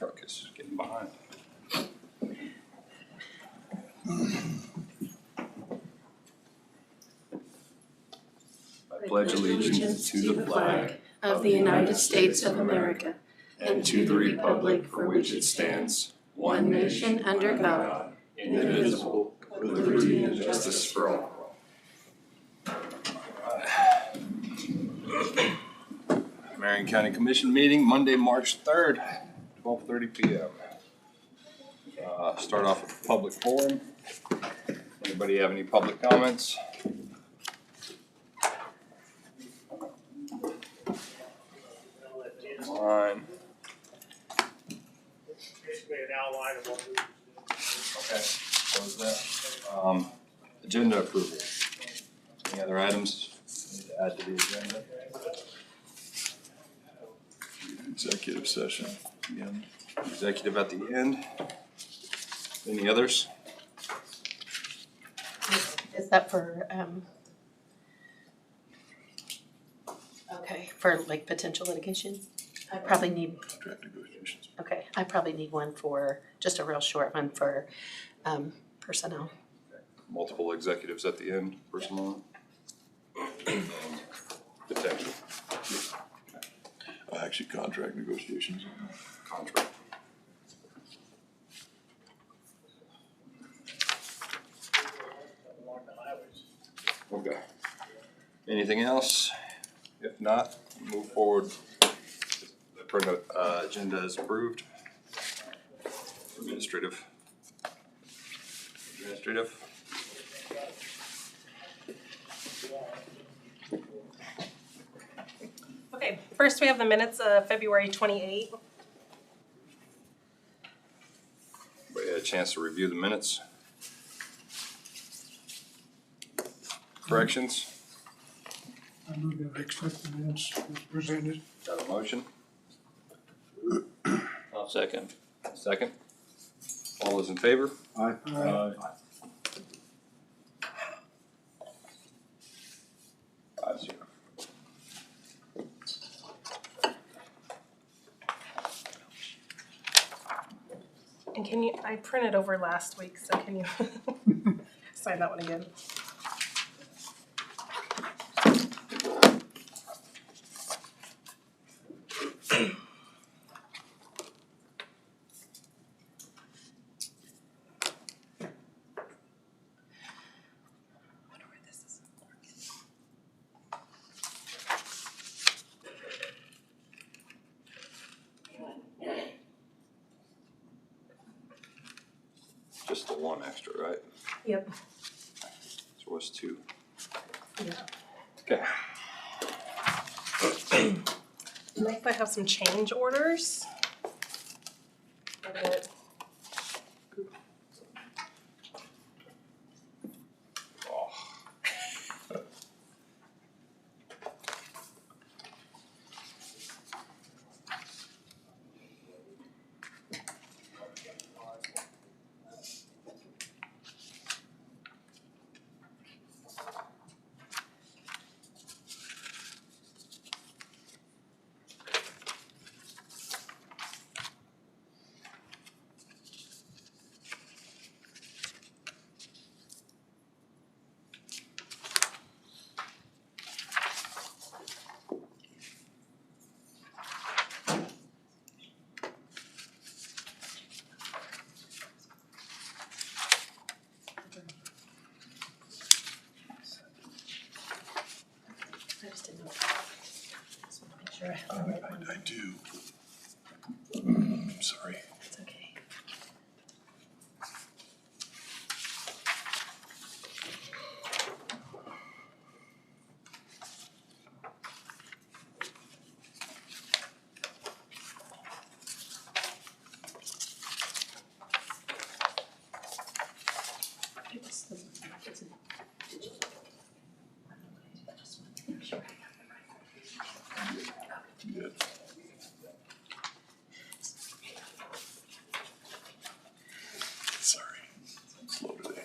truck is getting behind. I pledge allegiance to the flag of the United States of America and to the republic for which it stands, one nation under God, indivisible, with liberty and justice for all. Marion County Commission meeting, Monday, March 3rd, 12:30 p.m. Start off with the public forum. Anybody have any public comments? Fine. Basically an outline of what we. Okay, what was that? Agenda approval. Any other items need to add to the agenda? Executive session at the end. Executive at the end. Any others? Is that for, okay, for like potential litigation? I probably need, Contract negotiations. okay, I probably need one for, just a real short one for personnel. Multiple executives at the end, personnel. Potential Actually, contract negotiations. contract. Along the highways. Okay. Anything else? If not, move forward. The current agenda is approved. Administrative. Okay, first we have the minutes of February 28. We had a chance to review the minutes. Corrections? I move that I accept the minutes as presented. Got a motion? I'll second. Second? All those in favor? Aye. Five zero. And can you, I printed over last week, so can you sign that one again? Just the one extra, right? Yep. So what's two? Yeah. Okay. Next I have some change orders. But Oh. I just didn't know. Just want to make sure I have the right one. I do. Sorry. It's okay. It was the, it's a digital. I just want to make sure I have the right one. Good. Sorry. Slow today.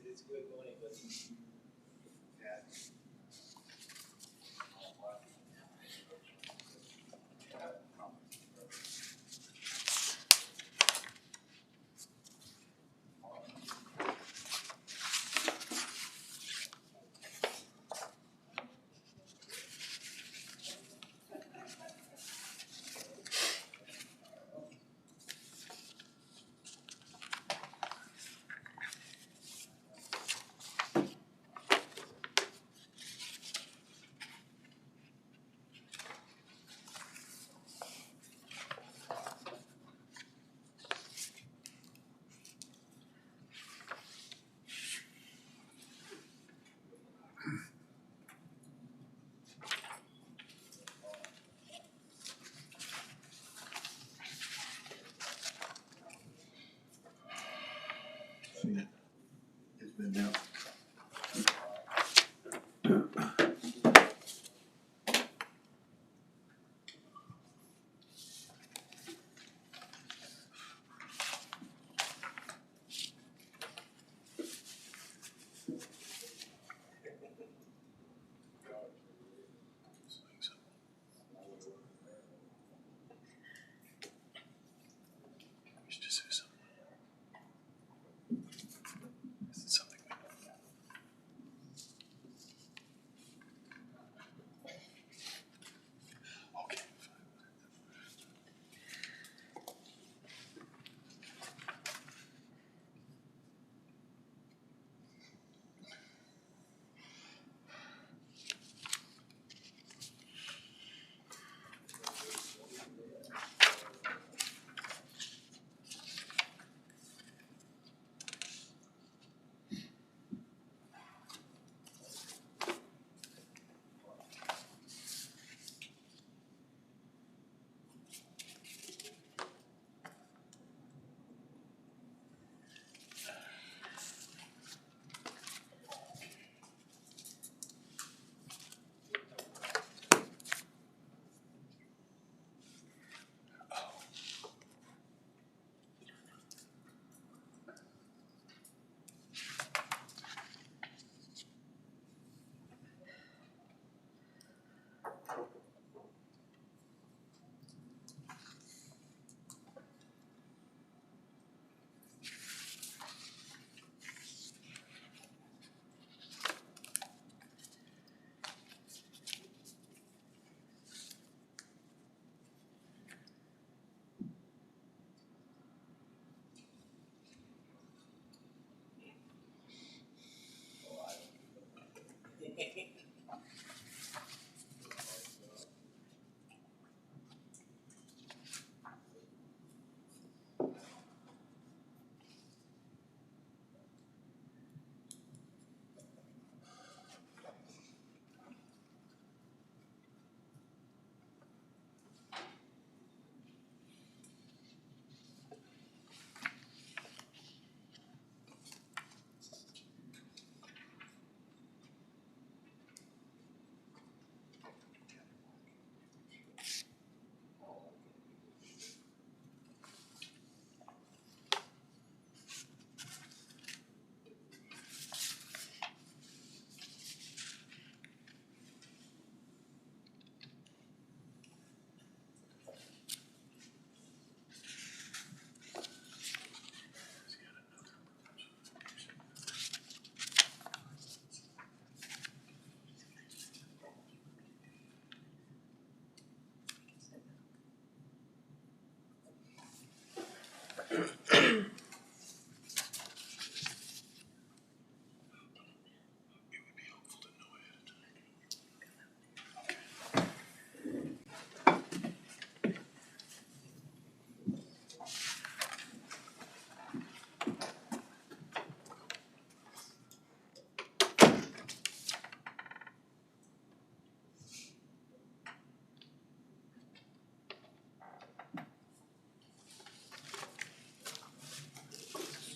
It's good money, but. It's been down. We should just do something. Is it something we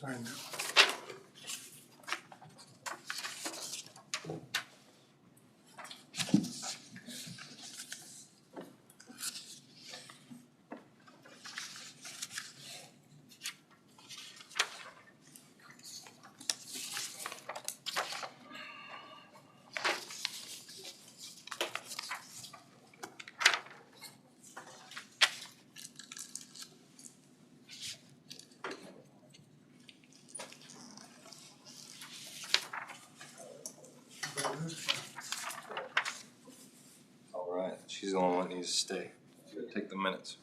Sign that. All right, she's the only one that needs to stay. Take the minutes.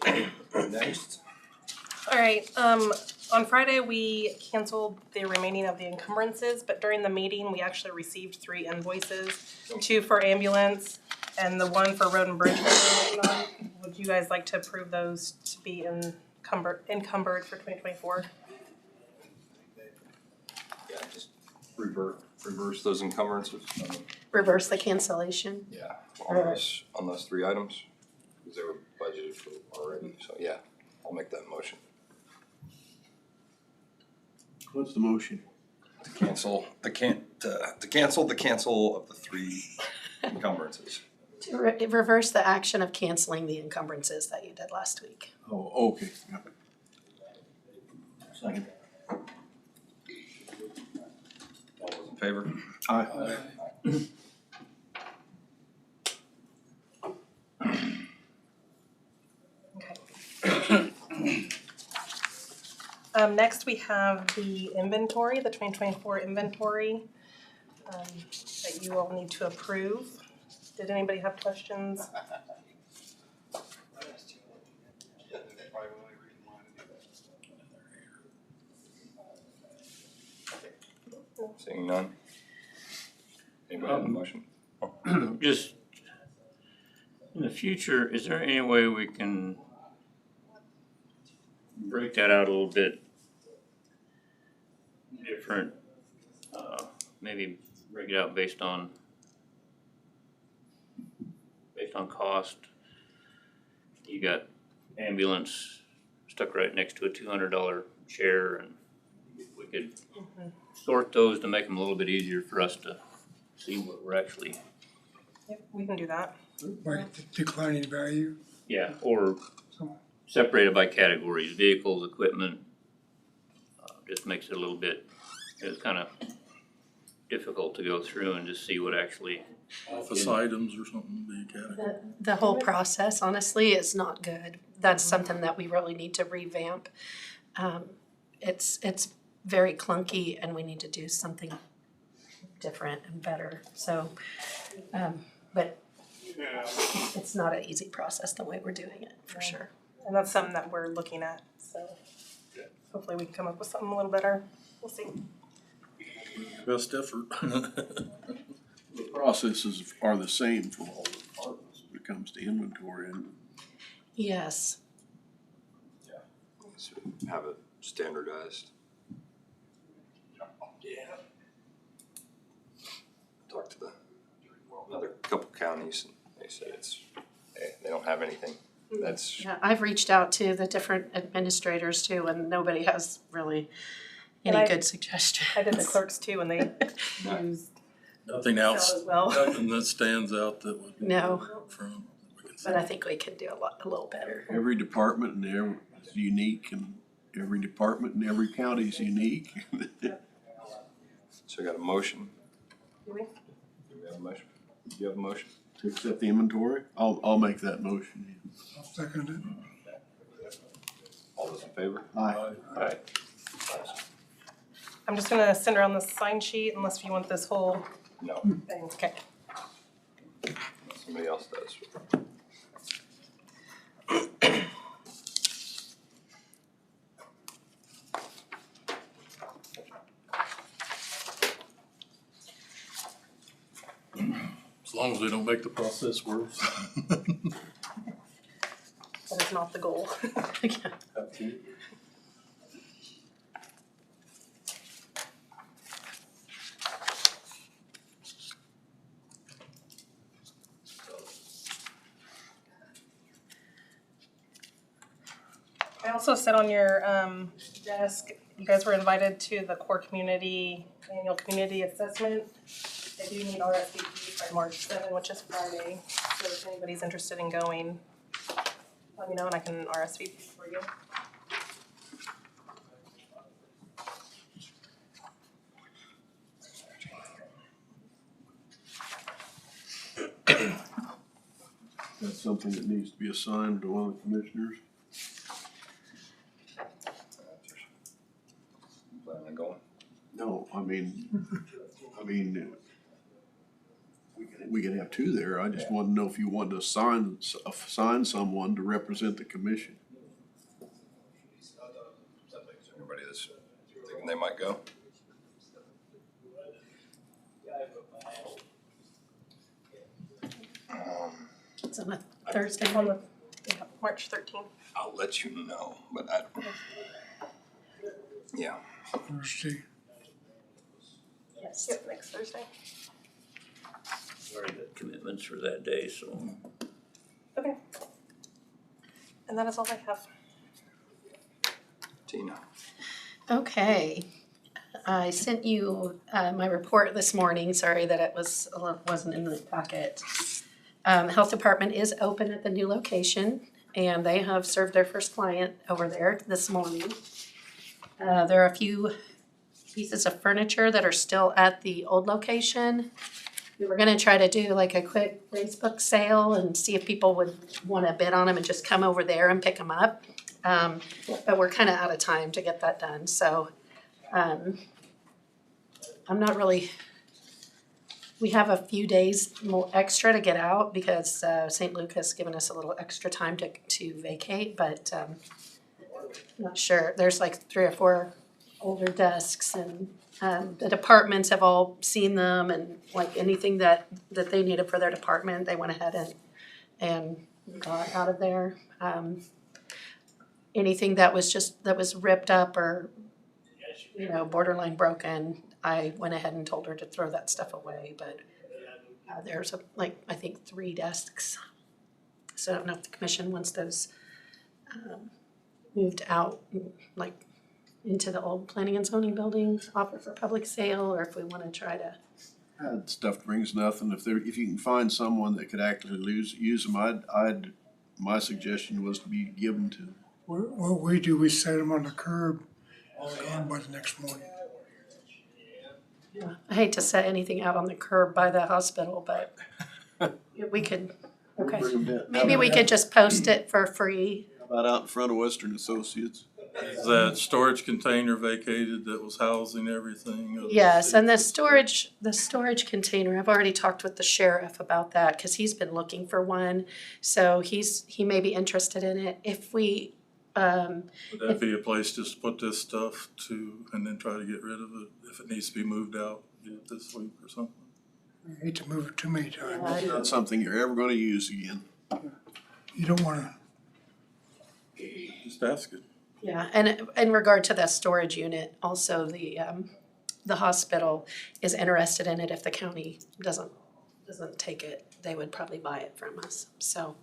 Okay. Next. All right, on Friday, we canceled the remaining of the encumbrances, but during the meeting, we actually received 3 invoices, 2 for ambulance and the 1 for road and bridge we're working on. Would you guys like to approve those to be encumbered for 2024? Yeah, just reverse those encumbrances. Reverse the cancellation. Yeah, on those 3 items, because they were budgeted for already, so yeah, I'll make that motion. What's the motion? To cancel the cancel of the 3 encumbrances. To reverse the action of canceling the encumbrances that you did last week. Oh, okay, yeah. Second. All those in favor? Aye. Next, we have the inventory, the 2024 inventory, that you all need to approve. Did anybody have questions? Seeing none. Anybody have a motion? Just in the future, is there any way we can break that out a little bit different? Maybe break it out based on cost. You got ambulance stuck right next to a $200 chair, and we could sort those to make them a little bit easier for us to see what we're actually. Yep, we can do that. By declining value. Yeah, or separated by categories, vehicles, equipment. Just makes it a little bit, it's kind of difficult to go through and just see what actually. Office items or something, the category. The whole process, honestly, is not good. That's something that we really need to revamp. It's very clunky and we need to do something different and better. So, but it's not an easy process the way we're doing it, for sure. And that's something that we're looking at, so hopefully we can come up with something a little better. We'll see. Best effort. The processes are the same for all the departments when it comes to inventory and Yes. So have it standardized. Talked to the another couple counties and they said they don't have anything. That's Yeah, I've reached out to the different administrators too, and nobody has really And any I- good suggestions. I did the clerks too, and they Yeah. used nothing Excel else, as well. nothing that stands out that would. No. From, we can But I think we can do a little better. every department and every is unique and every department and every county is unique. so we got a motion. Do we? Do we have a motion? Do you have a motion? To accept the inventory? I'll make that motion. I'll second it. All those in favor? Aye. Aye. I'm just gonna send around the sign sheet unless you want this whole No, thing, okay. somebody else does. As long as we don't make the process worse. That is not the goal. Yeah. Up to you. I also said on your desk, you guys were invited to the core community, annual community assessment. They do need RSVPs by March 7, which is Friday, so if anybody's interested in going, let me know and I can RSVP for you. That's something that needs to be assigned to one of the commissioners. Plan on going? No, we can have two there. I just want to know if you want to assign someone to represent the commission. Anybody that's thinking they might go? It's on a Thursday. On the, yeah, March 13th. I'll let you know, but yeah. Thursday. Yes. Yep, next Thursday. Already got commitments for that day, so. Okay. And that is all I have. Tina. Okay. I sent you my report this morning. Sorry that it wasn't in the packet. Health department is open at the new location, and they have served their first client over there this morning. There are a few pieces of furniture that are still at the old location. We were gonna try to do like a quick Facebook sale and see if people would wanna bid on them and just come over there and pick them up. But we're kinda out of time to get that done, so, I'm not really, we have a few days more extra to get out because, St. Luke has given us a little extra time to vacate, but, not sure. There's like 3 or 4 older desks and, the departments have all seen them and like anything that they needed for their department, they went ahead and got out of there. Anything that was ripped up or, borderline broken, I went ahead and told her to throw that stuff away, but there's I think 3 desks. So I don't know if the commission wants those moved out, like into the old planning and zoning buildings, offer for public sale, or if we wanna try to. That stuff brings nothing. If you can find someone that could actually use them, my suggestion was to be given to them. What we do, we set them on the curb, gone by the next morning. I hate to set anything out on the curb by the hospital, but we could, okay. Bring them down. Maybe we could just post it for free. How about out in front of Western Associates? Is that storage container vacated that was housing everything? Yes, and the storage container, I've already talked with the sheriff about that, cause he's been looking for one. So he may be interested in it. If we, Would that be a place just to put this stuff to, and then try to get rid of it if it needs to be moved out, get it this week or something? I hate to move it too many times. It's not something you're ever gonna use again. You don't wanna, Just ask it. yeah, and in regard to that storage unit, also the hospital is interested in it. If the county doesn't take it, they would probably buy it from us, so.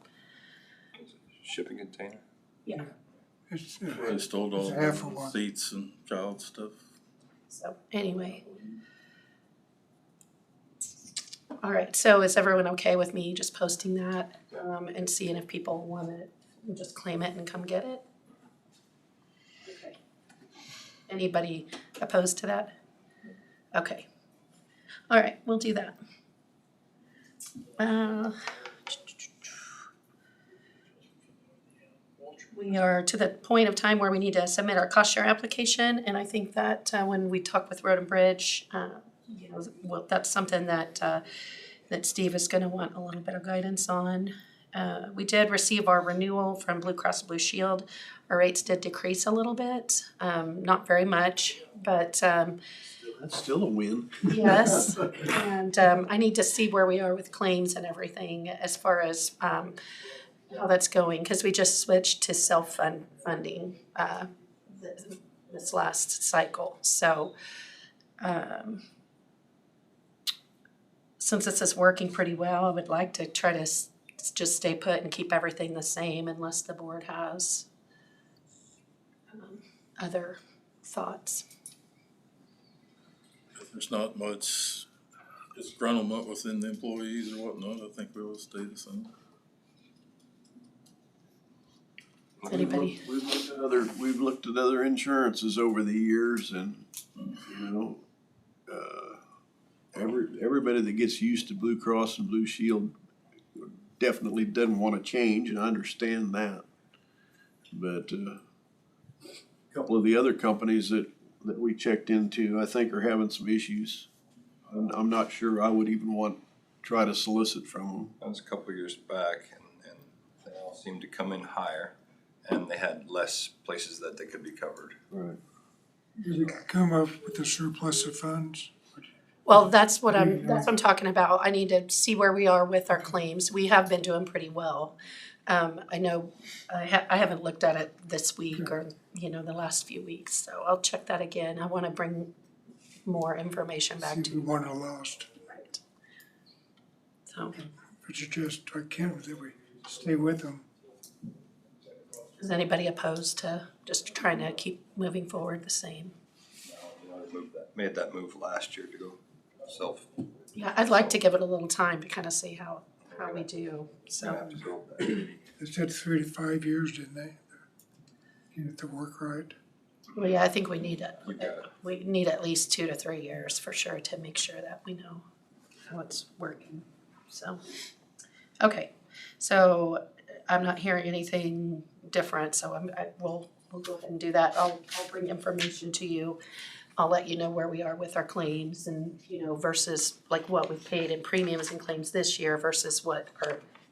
Shipping container? it's, They stole all It's half for one. the seats and child stuff. So anyway. All right, so is everyone okay with me just posting that and seeing if people want it, just claim it and come get it? Okay. Anybody opposed to that? Okay. All right, we'll do that. We are to the point of time where we need to submit our cost share application, and I think that when we talk with Road and Bridge, well, that's something that Steve is gonna want a little bit of guidance on. We did receive our renewal from Blue Cross Blue Shield. Our rates did decrease a little bit, not very much, but That's still a win. yes. And I need to see where we are with claims and everything as far as how that's going, because we just switched to self-funding this last cycle. So since this is working pretty well, I would like to try to just stay put and keep everything the same unless the board has other thoughts. If there's not much disgruntlement within the employees or whatnot, I think we will stay the same. Anybody? We've looked at other insurances over the years, and, everybody that gets used to Blue Cross and Blue Shield definitely doesn't wanna change, and I understand that. But, a couple of the other companies that we checked into, I think are having some issues. I'm not sure I would even try to solicit from them. That was a couple of years back, and they all seemed to come in higher, and they had less places that they could be covered. Right. Did it come up with a surplus of funds? Well, that's what I'm talking about. I need to see where we are with our claims. We have been doing pretty well. I know I haven't looked at it this week or, the last few weeks, so I'll check that again. I want to bring more information back See to if you. we want to lost. Right. So, But you just, I can't, that we stay with them. is anybody opposed to just trying to keep moving forward the same? Made that move last year to go self. Yeah, I'd like to give it a little time to kind of see how we do, so. Have to go back. They said 3 to 5 years, didn't they? Get it to work right. Well, yeah, I think we need it. You got it. We need at least 2 to 3 years for sure to make sure that we know how it's working, so. Okay, so I'm not hearing anything different, so we'll go ahead and do that. I'll bring information to you. I'll let you know where we are with our claims and, versus like what we paid in premiums and claims this year versus what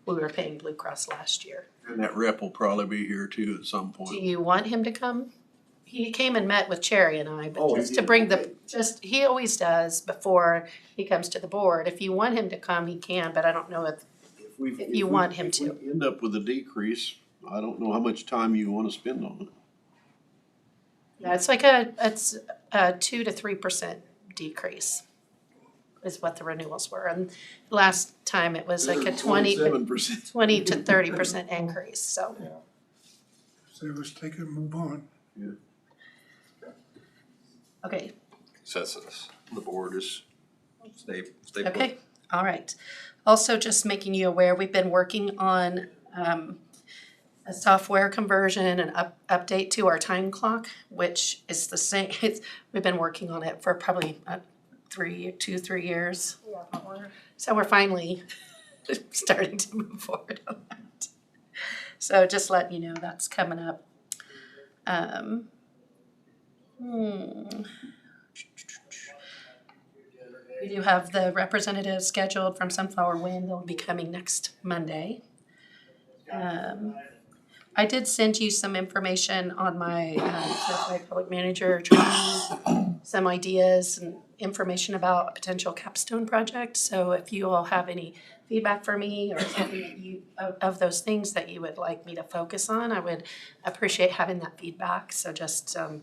we were paying Blue Cross last year. And that rep will probably be here too at some Do point. you want him to come? He came and met with Cherry and I, but Oh, he just to did? bring he always does before he comes to the board. If you want him to come, he can, but I don't know if you want him to. If we end up with a decrease, I don't know how much time you wanna spend on it. Yeah, it's like a 2 to 3% decrease is what the renewals were. And last time it was like a 20 to 30% increase, so. So let's take it and move on. Okay, Consensus, the board is stay put. okay, all right. Also, just making you aware, we've been working on a software conversion and update to our time clock, which is the same, we've been working on it for probably 3 years. Yeah, So we're finally starting to move forward on that. So just letting you know that's coming up. We do have the representatives scheduled from Sunflower Wind. They'll be coming next Monday. I did send you some information on my certified public manager training, some ideas and information about a potential capstone project. So if you all have any feedback for me or something that you of those things that you would like me to focus on, I would appreciate having that feedback. So just come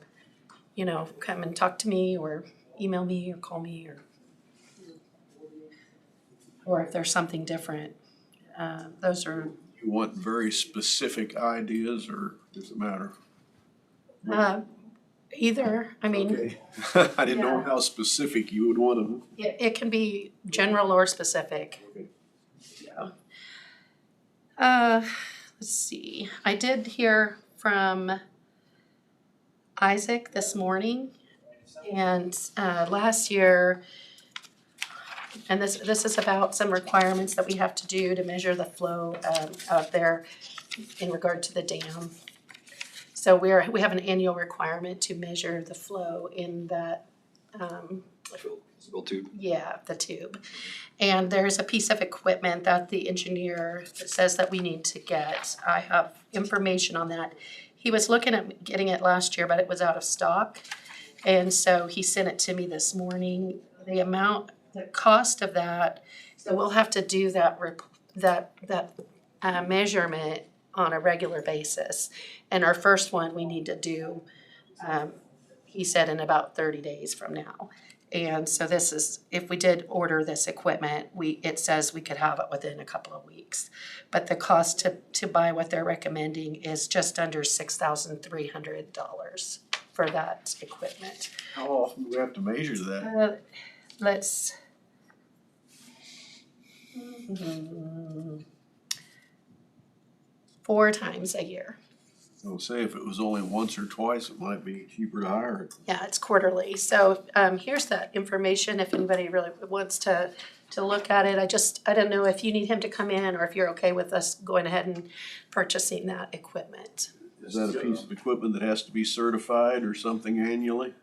and talk to me or email me or call me or if there's something different. Those are You want very specific ideas, or does it matter? either. I mean, Okay. I didn't know Yeah. how specific you would want them. it can be general or specific. Okay. Let's see. I did hear from Isaac this morning, and last year And this is about some requirements that we have to do to measure the flow out there in regard to the dam. So we have an annual requirement to measure the flow in that, Spill tube. yeah, the tube. And there's a piece of equipment that the engineer says that we need to get. I have information on that. He was looking at getting it last year, but it was out of stock. And so he sent it to me this morning. The cost of that, so we'll have to do that measurement on a regular basis. And our first one we need to do, he said, in about 30 days from now. And so this is, if we did order this equipment, it says we could have it within a couple of weeks. But the cost to buy what they're recommending is just under $6,300 for that equipment. How often do we have to measure that? Let's. 4 times a year. I'll say if it was only once or twice, it might be cheaper to hire it. Yeah, it's quarterly. So here's that information if anybody really wants to look at it. I don't know if you need him to come in or if you're okay with us going ahead and purchasing that equipment. Is that a piece of equipment that has to be certified or something annually?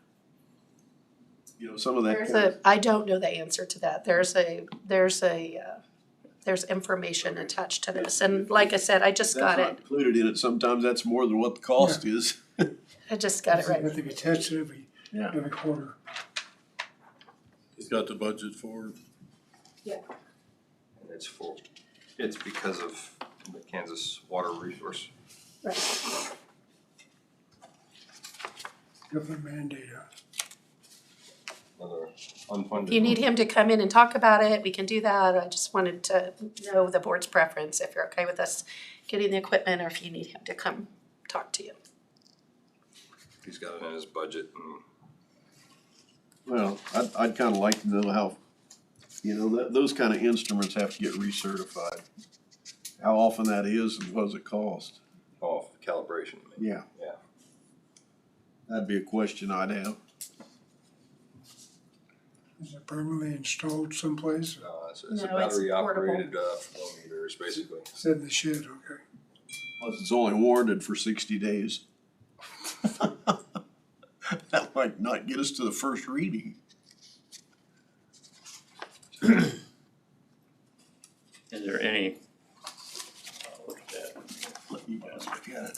You know, some of that. I don't know the answer to that. There's information attached to this. And like I said, I just got That's not it. included in it. Sometimes that's more than what the cost is. I just got it right. Have to be tested every quarter. He's got the budget for it. It's because of the Kansas water resource. Right. Government mandate, huh? Another unfunded. If you need him to come in and talk about it, we can do that. I just wanted to know the board's preference, if you're okay with us getting the equipment or if you need him to come talk to you. He's got it in his budget and Well, I'd kind of like to know how, you know, those kind of instruments have to get recertified. How often that is and what does it cost? off calibration. Yeah. Yeah. That'd be a question I'd have. Is it permanently installed someplace? It's a No, it's battery portable. operated flow meters basically. Said in the shed, okay. Plus, it's only warranted for 60 days. That might not get us to the first reading. Is there any, look at that. Let you guys look at it.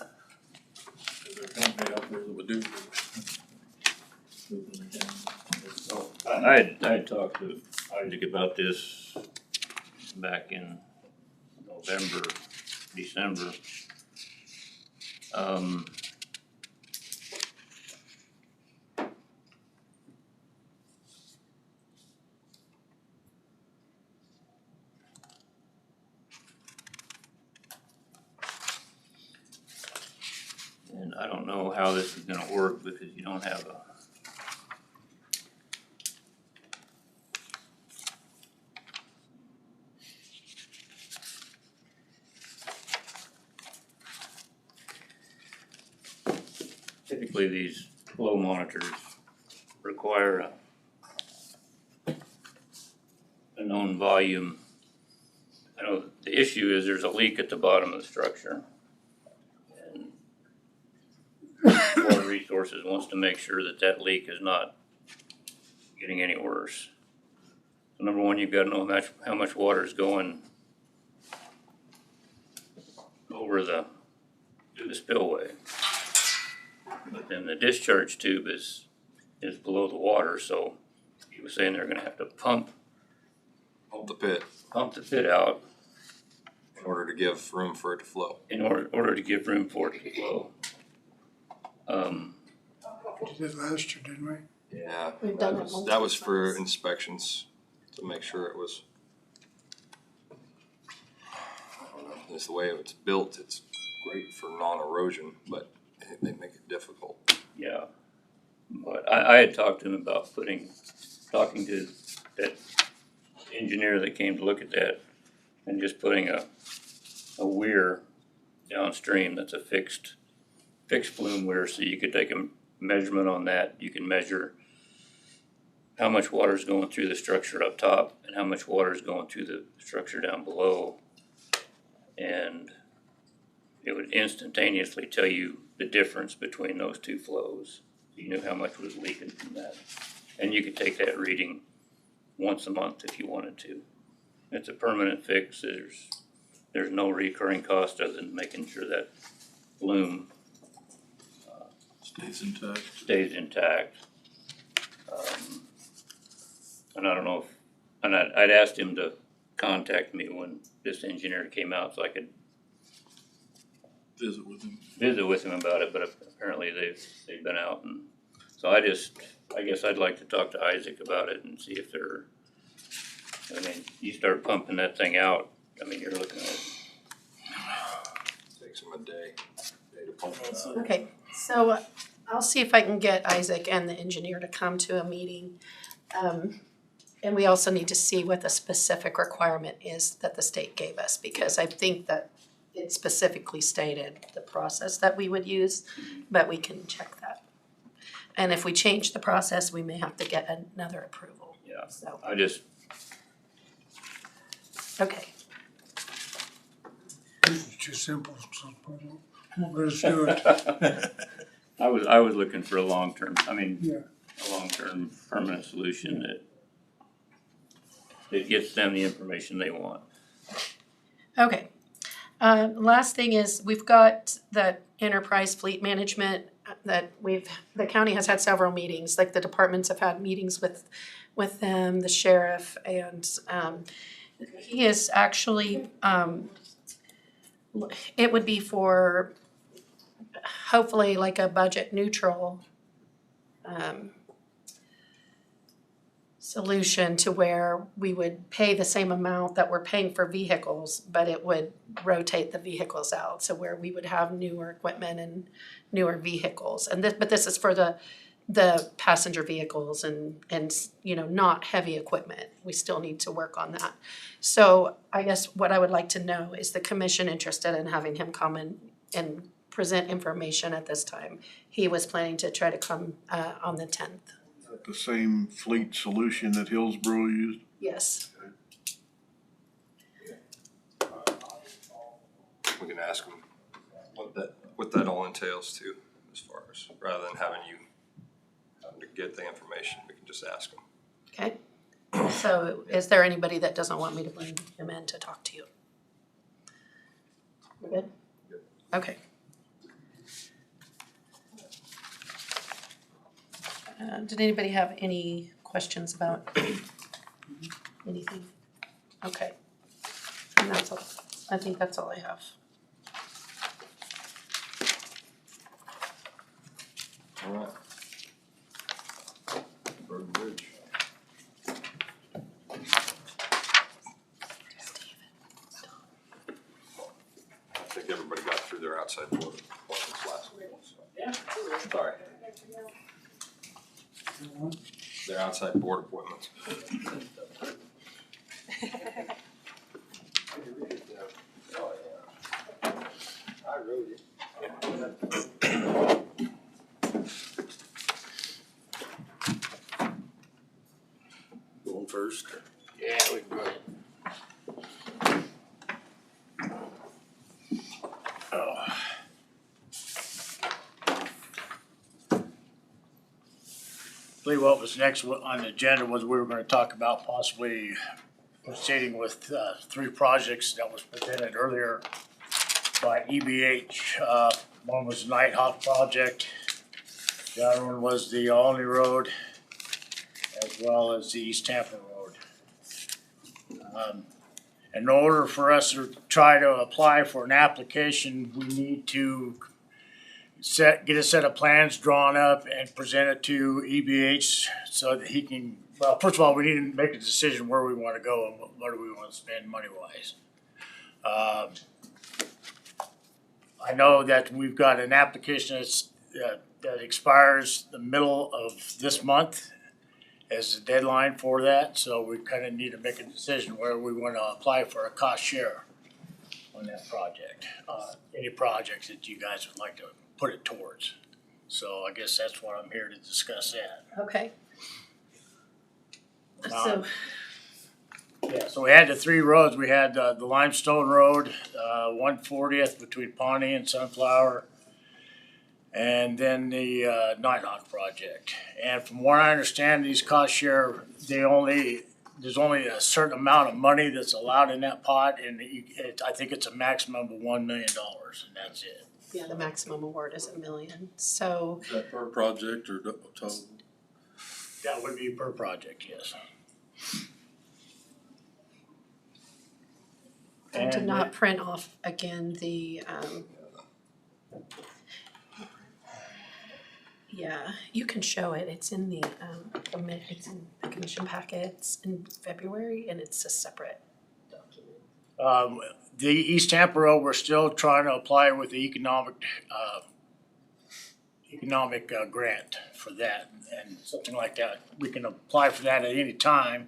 Is there a company out there that would do this? I had talked to Isaac about this back in November, December. And I don't know how this is gonna work because you don't have a typically these flow monitors require a known volume. I know the issue is there's a leak at the bottom of the structure. And Water Resources wants to make sure that that leak is not getting any worse. So number one, you've got to know how much water is going over through the spillway. But then the discharge tube is below the water, so he was saying they're gonna have to pump Hold the pit the pit out in order to give room for it to flow. in order to give room for it to flow. We did it last year, didn't we? Yeah. We've done that it was, that was multiple for times. inspections to make sure it was. I don't know, just the way it's built, it's great for non-erosion, but they make it difficult. Yeah, but I had talked to him about talking to that engineer that came to look at that and just putting a weir downstream that's a fixed flume weir, so you could take a measurement on that. You can measure how much water is going through the structure up top and how much water is going through the structure down below. And it would instantaneously tell you the difference between those two flows. You knew how much was leaking from that. And you could take that reading once a month if you wanted to. It's a permanent fix. There's no recurring cost other than making sure that flume Stays intact. stays intact. And I don't know if, and I'd asked him to contact me when this engineer came out so I could Visit with him. visit with him about it, but apparently they've been out, and so I guess I'd like to talk to Isaac about it and see if I mean, you start pumping that thing out, I mean, you're looking at Takes them a day to pump it out. Okay, so I'll see if I can get Isaac and the engineer to come to a meeting. And we also need to see what the specific requirement is that the state gave us, because I think that it specifically stated the process that we would use, but we can check that. And if we change the process, we may have to get another approval. Yeah. So, I just, okay, It's too simple, so let's do it. I was looking for a long-term, I mean, Yeah. a long-term permanent solution that gets them the information they want. okay. Last thing is, we've got that enterprise fleet management that the county has had several meetings, like the departments have had meetings with them, the sheriff, and he is actually, it would be for hopefully like a budget neutral solution to where we would pay the same amount that we're paying for vehicles, but it would rotate the vehicles out, so where we would have newer equipment and newer vehicles. And but this is for the passenger vehicles and not heavy equipment. We still need to work on that. So I guess what I would like to know, is the commission interested in having him come and present information at this time? He was planning to try to come on the 10th. The same fleet solution that Hillsborough used. Yes. We can ask them what that all entails too, as far as, rather than having to get the information, we can just ask them. Okay. So is there anybody that doesn't want me to bring him in to talk to you? We're good? Good. Okay. Did anybody have any questions about anything? Okay. And that's all. I think that's all I have. All right. Road Bridge. I think everybody got through their outside board appointments last week, so. Yeah. Sorry. Their outside board appointments. I wrote it. Going first. Yeah, we can go. I believe what was next on the agenda was we were gonna talk about possibly proceeding with 3 projects that was presented earlier by EBH. One was the Nighthawk project, the other one was the Olney Road, as well as the East Tampa Road. In order for us to try to apply for an application, we need to get a set of plans drawn up and present it to EBH so that he can, well, first of all, we need to make a decision where we wanna go and what do we wanna spend money wise. I know that we've got an application that expires the middle of this month as the deadline for that, so we kinda need to make a decision where we wanna apply for a cost share on that project. Any projects that you guys would like to put it towards. So I guess that's what I'm here to discuss that. Okay. So, Yeah, so we had the three roads. We had the Limestone Road, 140th between Pawnee and Sunflower, and then the Nighthawk project. And from what I understand, these cost share, there's only a certain amount of money that's allowed in that pot, and I think it's a maximum of $1 million, and that's it. yeah, the maximum award is $1 million, so, Is that per project or total? That would be per project, yes. I did not print off again the, yeah, you can show it, it's in the, it's in the commission packets in February, and it's a separate document. The East Tampa Road, we're still trying to apply with the economic grant for that and something like that. We can apply for that at any time.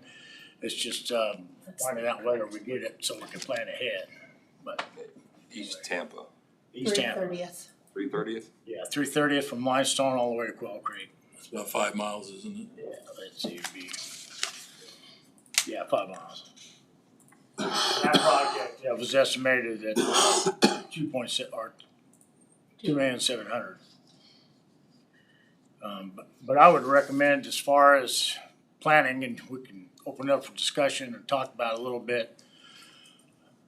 It's just finding out whether we get it so we can plan ahead. But East Tampa, East Tampa, 3/30th. 330th? yeah, 330th from Limestone all the way to Quail Creek. It's about 5 miles, isn't it? Yeah, let's see, it'd be, 5 miles. That project, was estimated at 2.6 or 2,700,000. But I would recommend, as far as planning, and we can open up for discussion and talk about it a little bit.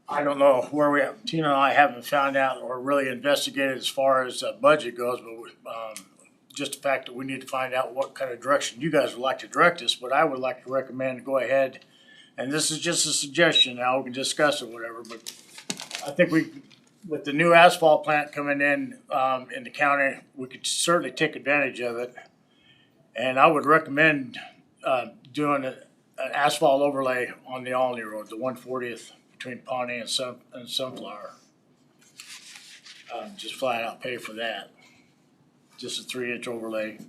I don't know where we have, Tina and I haven't found out or really investigated as far as budget goes, but just the fact that we need to find out what kind of direction you guys would like to direct us. But I would like to recommend go ahead, and this is just a suggestion, now we can discuss it, whatever, but I think with the new asphalt plant coming in the county, we could certainly take advantage of it. And I would recommend doing an asphalt overlay on the Alney Road, the 140th between Pawnee and Sunflower. Just flat out pay for that. Just a 3-inch overlay.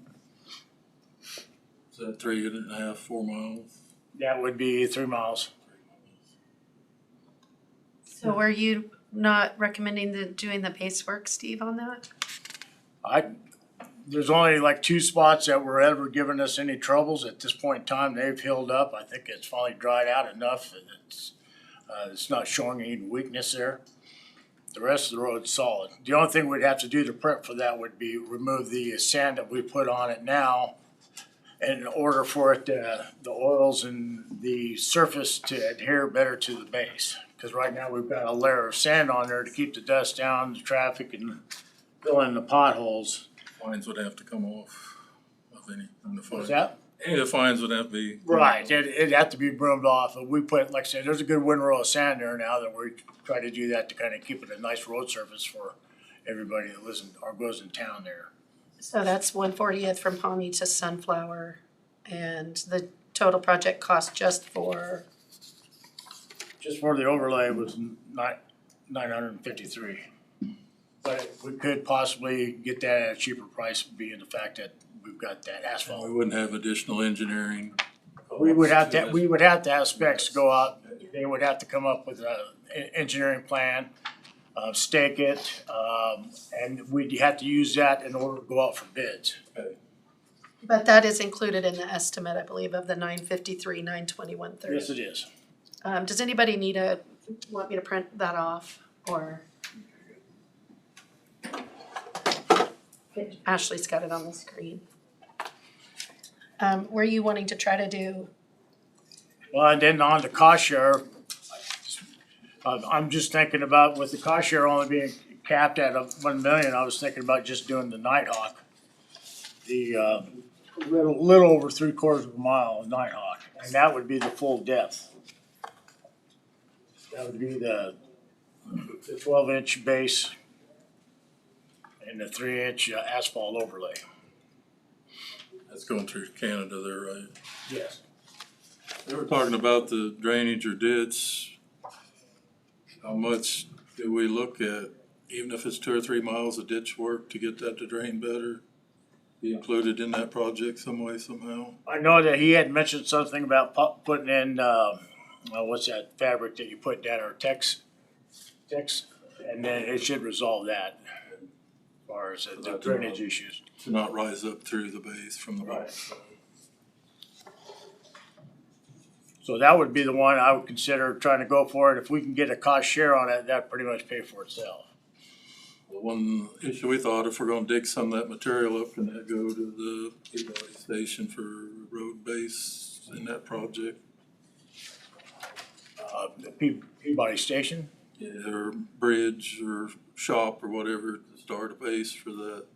Is that 3.5, 4 miles? That would be 3 miles. So were you not recommending doing the base work, Steve, on that? There's only like 2 spots that were ever giving us any troubles. At this point in time, they've healed up. I think it's finally dried out enough that it's not showing any weakness there. The rest of the road's solid. The only thing we'd have to do to prep for that would be remove the sand that we put on it now in order for it the oils and the surface to adhere better to the base. Because right now we've got a layer of sand on there to keep the dust down, the traffic, and fill in the potholes. Fines would have to come off of any of the fines. What's that? Any of the fines would have to be. Right, it'd have to be broomed off, and we put, like I said, there's a good windrow of sand there now that we try to do that to kind of keep it a nice road surface for everybody that lives in, or goes in town there. So that's 140th from Pawnee to Sunflower, and the total project cost just for, Just for the overlay was $953. But we could possibly get that at a cheaper price, being the fact that we've got that We asphalt. wouldn't have additional engineering. We would have to have specs go out, they would have to come up with an engineering plan, stake it, and we'd have to use that in order to go out for bids. but that is included in the estimate, I believe, of the 953, 921.30. Yes, it is. Does anybody want me to print that off, or? Ashley's got it on the screen. Were you wanting to try to do, Well, and then on the cost share, I'm just thinking about with the cost share only being capped at 1 million, I was thinking about just doing the Nighthawk. The little over 3/4 of a mile of Nighthawk, and that would be the full depth. That would be the 12-inch base and the 3-inch asphalt overlay. That's going through Canada there, right? Yes. They were talking about the drainage or ditch. How much do we look at, even if it's 2 or 3 miles of ditch work to get that to drain better? Be included in that project some way, somehow? I know that he had mentioned something about putting in, what's that fabric that you put down, or Tex, and then it should resolve that as far as the drainage issues. To not rise up through the base from the bottom. So that would be the one I would consider trying to go for it. If we can get a cost share on it, that'd pretty much pay for itself. The one issue we thought, if we're gonna dig some of that material up, can that go to the Peabody Station for road base in that project? The Peabody Station, Yeah, or bridge or shop or whatever to start a base for that,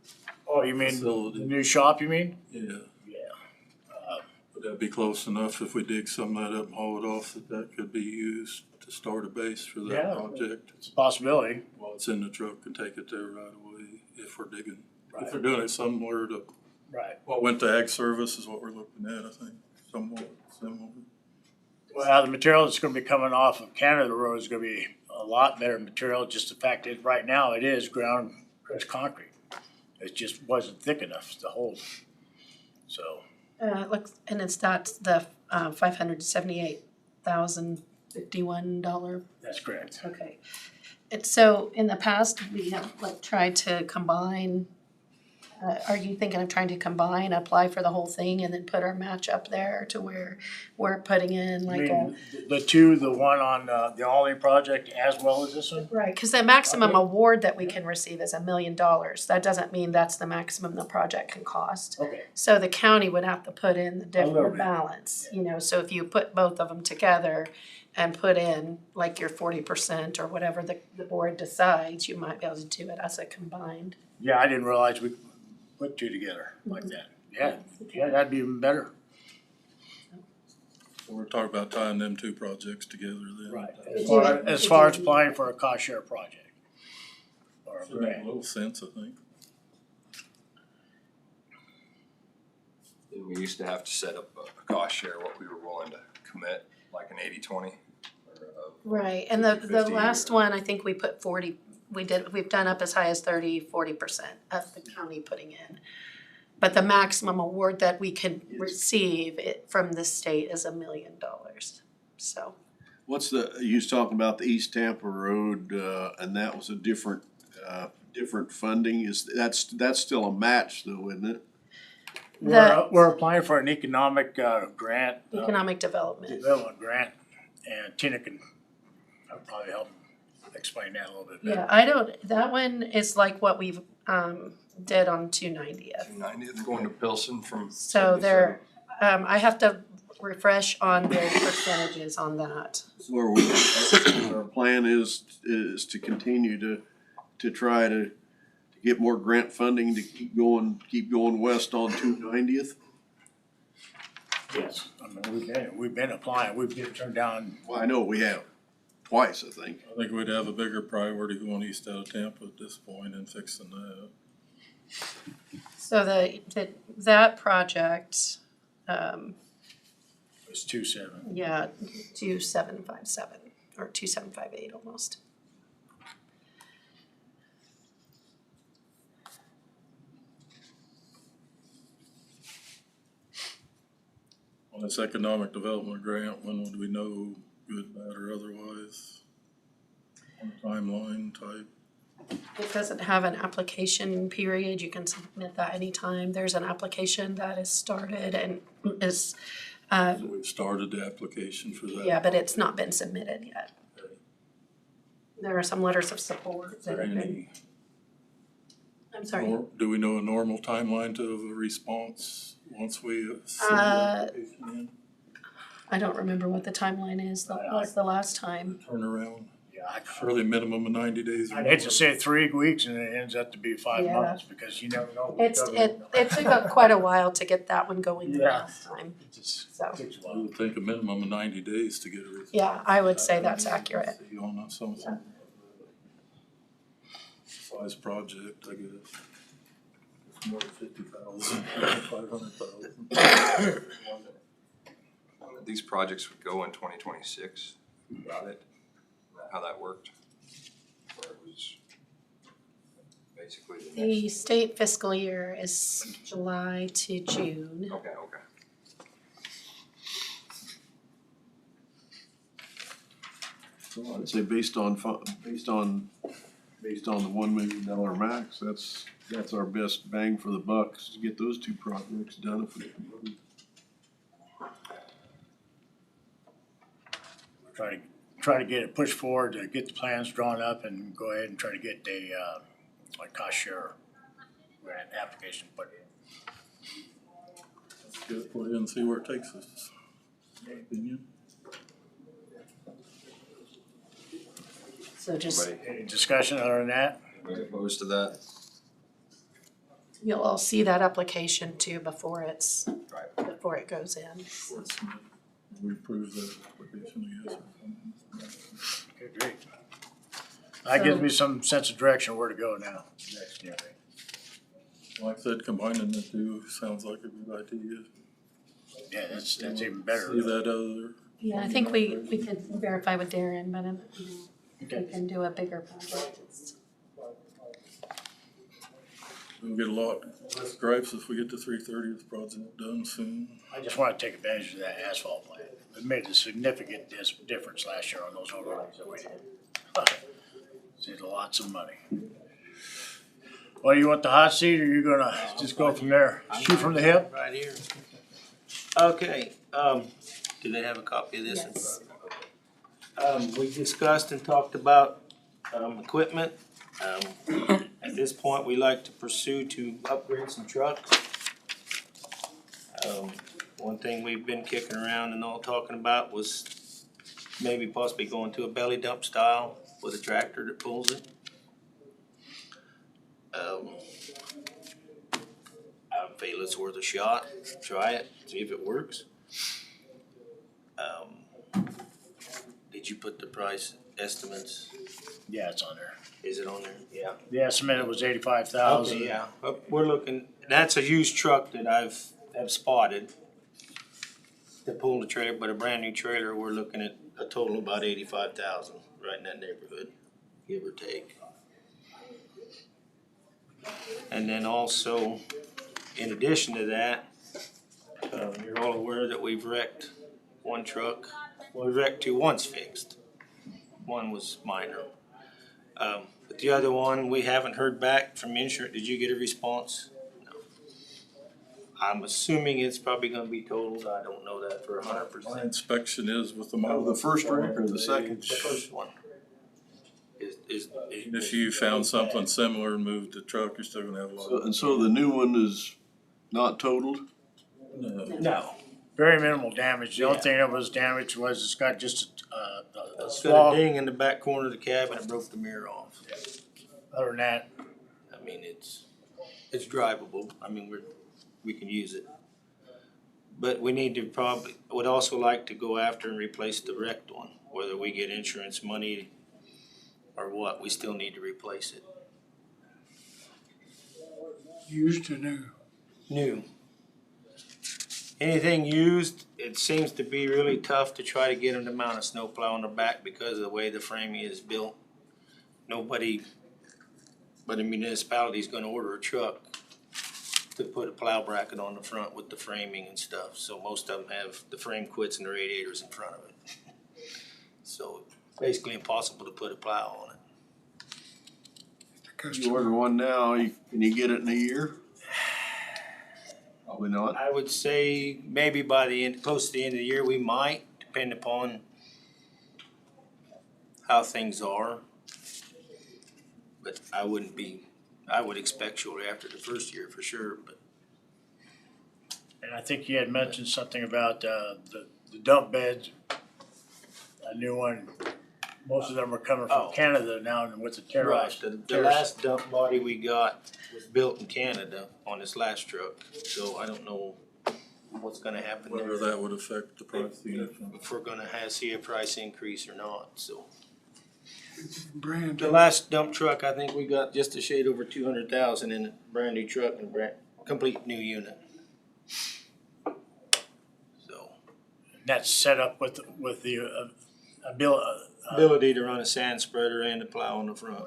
oh, you mean Facility. the new shop, you mean? yeah. Yeah. Would that be close enough if we dig some of that up and haul it off, that could be used to start a base for that Yeah. project? It's a possibility. While it's in the truck and take it there right away if we're digging. Right. If they're doing it somewhere to, Right. what went to Ag Service is what we're looking at, I think, somewhat similar. Well, the material that's gonna be coming off of Canada Road is gonna be a lot better material, just the fact that right now it is ground crushed concrete. It just wasn't thick enough to hold. So, It looks, and it's that's the $578,051. that's correct. Okay. And so in the past, we have like tried to combine, are you thinking of trying to combine, apply for the whole thing and then put our match up there to where we're putting in I like a. mean, the one on the Olney project as well as this one? Right, cause the maximum Okay. award that we can receive is $1 million. That doesn't mean that's the maximum the project can cost. Okay. So the county would have to put in the little different bit. balance, you know, so if you put both of them together and put in like your 40% or whatever the board decides, you might be able to do it as a combined. Yeah, I didn't realize we put two together like that. Yeah, that'd be even better. So we're talking about tying them two projects together then. As far as applying for a cost share project. Or a Should make a grant. little sense, I think. And we used to have to set up a cost share, what we were willing to commit, like an 80-20. Right, and the 50-50 last or- one, I think we put 40, we've done up as high as 40% of the county putting in. But the maximum award that we can receive from the state is $1 million, so. What's you was talking about the East Tampa Road, and that was a different funding, that's still a match though, isn't it? We're applying for an economic grant. Economic development. Development grant, and Tina can probably help explain that a little bit better. Yeah, that one is like what we've did on 290th. 290th going to Pilsen from. So there, I have to refresh on the percentages on that. So our plan is to continue to try to get more grant funding to keep going west on 290th. Yes, I mean, we've been applying, we've been turned down. Well, I know we have twice, I think. I think we'd have a bigger priority going east out of Tampa at this point and fixing that. So that project, It's 2.7. yeah, 2757 or 2758 almost. On this economic development grant, when would we know, good, bad, or otherwise? On a timeline type? It doesn't have an application period, you can submit that anytime. There's an application that is started and is, So we've started the application for that. yeah, but it's not been submitted yet. Okay. There are some letters of support Is that there have been, any, I'm sorry. do we know a normal timeline to a response once we send the application in? I don't remember what the timeline is, that was the last time. Turnaround, Yeah, surely minimum of 90 days. or I'd hate to more. say 3 weeks and it ends up to be 5 Yeah. months because you never know. It took quite a while to get that one going the Yeah. last time, It just so, takes a I while. would think a minimum of 90 days to get a response. yeah, I would say that's accurate. See on something. Size project, I guess. It's more than 50,000, 500,000. These projects would go in 2026, got it? Isn't that how that worked? Or it was basically the The next. state fiscal year is July to June. Okay. So I'd say based on the $1 million max, that's our best bang for the buck, is to get those two projects done if we can. try to get it pushed forward, to get the plans drawn up and go ahead and try to get a, like cost share grant application put in. Let's get it put in and see where it takes us. My opinion. So just, Anybody, Any discussion other than that? anybody opposed to that? you'll all see that application too before it goes in. Before it's submitted. We approve the application, I guess. Okay, great. That gives me some sense of direction where to go now, next year. Like I said, combining the two sounds like a good idea. Yeah, that's even better. See that other. Yeah, I think we can verify with Darren, but we Okay. can do a bigger project. We'll get a lot less gripes if we get the 330th project done soon. I just wanna take advantage of that asphalt plant. It made a significant difference last year on those overlays that we did. Saved lots of money. Well, you want the hot seat or you gonna just go from there? Shoot from the hip? Right here. Okay, do they have a copy of this? Yes. We discussed and talked about, equipment. At this point, we like to pursue to upgrade some trucks. One thing we've been kicking around and all talking about was maybe possibly going to a belly dump style with a tractor that pulls it. I feel it's worth a shot, try it, see if it works. Did you put the price estimates? Yeah, it's on there. Is it on there? Yeah. The estimate was 85,000. Okay, yeah, we're looking, that's a used truck that have spotted to pull the trailer, but a brand new trailer, we're looking at a total of about 85,000, right in that neighborhood, give or take. And then also, in addition to that, you're all aware that we've wrecked one truck. Well, we wrecked two, one's fixed. One was minor. But the other one, we haven't heard back from insurance. Did you get a response? No. I'm assuming it's probably gonna be totaled. I don't know that for 100%. My inspection is with the. Oh, the first wreck or the second? The first one. Even if you found something similar and moved the truck, you're still gonna have a lot of. And so the new one is not totaled? No. No. Very minimal damage. The only thing that was damaged was it's got just a It's small, got a ding in the back corner of the cab and it broke the mirror off. other than that, I mean, it's drivable. I mean, we can use it. But we need to probably, would also like to go after and replace the wrecked one. Whether we get insurance money or what, we still need to replace it. Used to new. New. Anything used, it seems to be really tough to try to get them to mount a snowplow on the back because of the way the framing is built. Nobody but a municipality is gonna order a truck to put a plow bracket on the front with the framing and stuff. So most of them have the frame quits and the radiators in front of it. So basically impossible to put a plow on it. You order one now, can you get it in a year? Probably not. I would say maybe by the end, close to the end of the year, we might, depend upon how things are. But I would expect shortly after the first year for sure, but and I think you had mentioned something about the dump beds. A new one, most of them are coming from Oh. Canada now and with the terrorists. the last dump body we got was built in Canada on this last truck. So I don't know what's gonna happen Whether there, that would affect the price of the unit. if we're gonna see a price increase or not, so. Brand. The last dump truck, I think we got just a shade over 200,000 in it, brand new truck and complete new unit. So, That's set up with the ability to run a sand spreader and a plow on the front.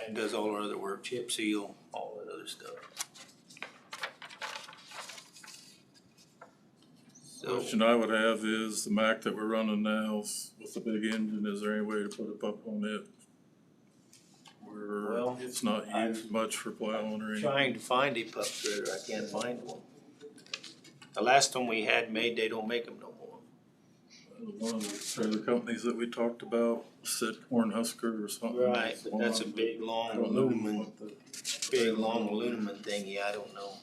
And does all our other work, chip seal, all that other stuff. So, Question I would have is the Mack that we're running now with the big engine, is there any way to put a pup on it? Where Well, it's not used much for plowing or anything? trying to find a pup shredder, I can't find one. The last one we had made, they don't make them no more. One of the trailer companies that we talked about said Cornhusker or something. Right, but that's a big, I long don't know aluminum, what the- thingy, I don't know.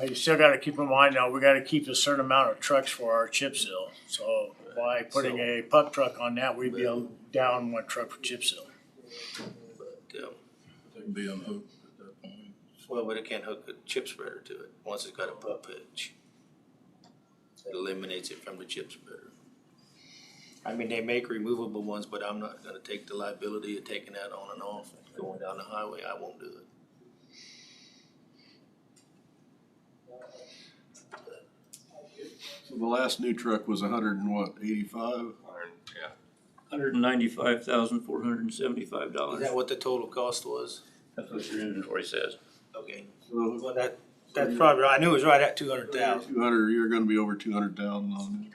You still gotta keep in mind now, we gotta keep a certain amount of trucks for our chip seal. So by putting a pup truck on that, we'd be down one truck for chip seal. But, They can be unhooked at that point. well, but it can't hook a chip spreader to it, once it's got a pup hitch. It eliminates it from the chip spreader. I mean, they make removable ones, but I'm not gonna take the liability of taking that on and off and going down the highway, I won't do it. So the last new truck was 85? Yeah, $195,475. Is that what the total cost was? That's what your inventory says. Okay, So well, that's probably, right. I knew it was right at 200,000. 200, you're gonna be over 200,000 on it.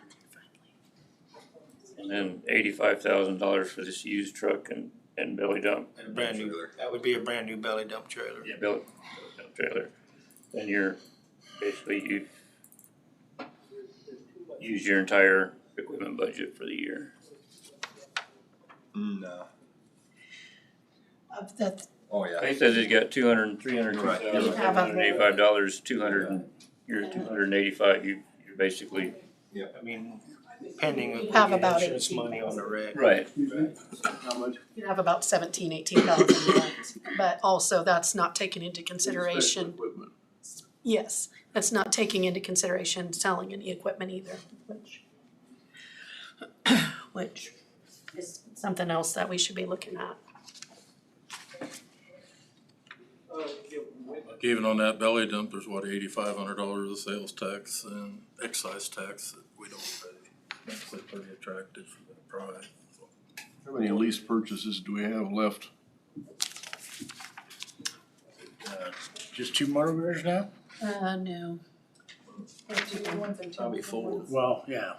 And then $85,000 for this used truck and belly dump. And a brand new, that would be a brand new belly dump trailer. Yeah, belly dump trailer. Then you're, basically you use your entire equipment budget for the year. no, Of the, oh yeah. He says he's got $285, 200, you're at 285, you're basically. I mean, pending if we Have get about insurance 18. money on the wreck. Right. How much? you have about 18,000 left, but also that's not taking into Special consideration, equipment. yes, that's not taking into consideration selling any equipment either, which is something else that we should be looking at. Like even on that belly dump, there's what, $8,500 of sales tax and excise tax that we don't pay. That's pretty attractive for that price. How many lease purchases do we have left? Just 2 motor graders now? No. Probably 4. Well, yeah.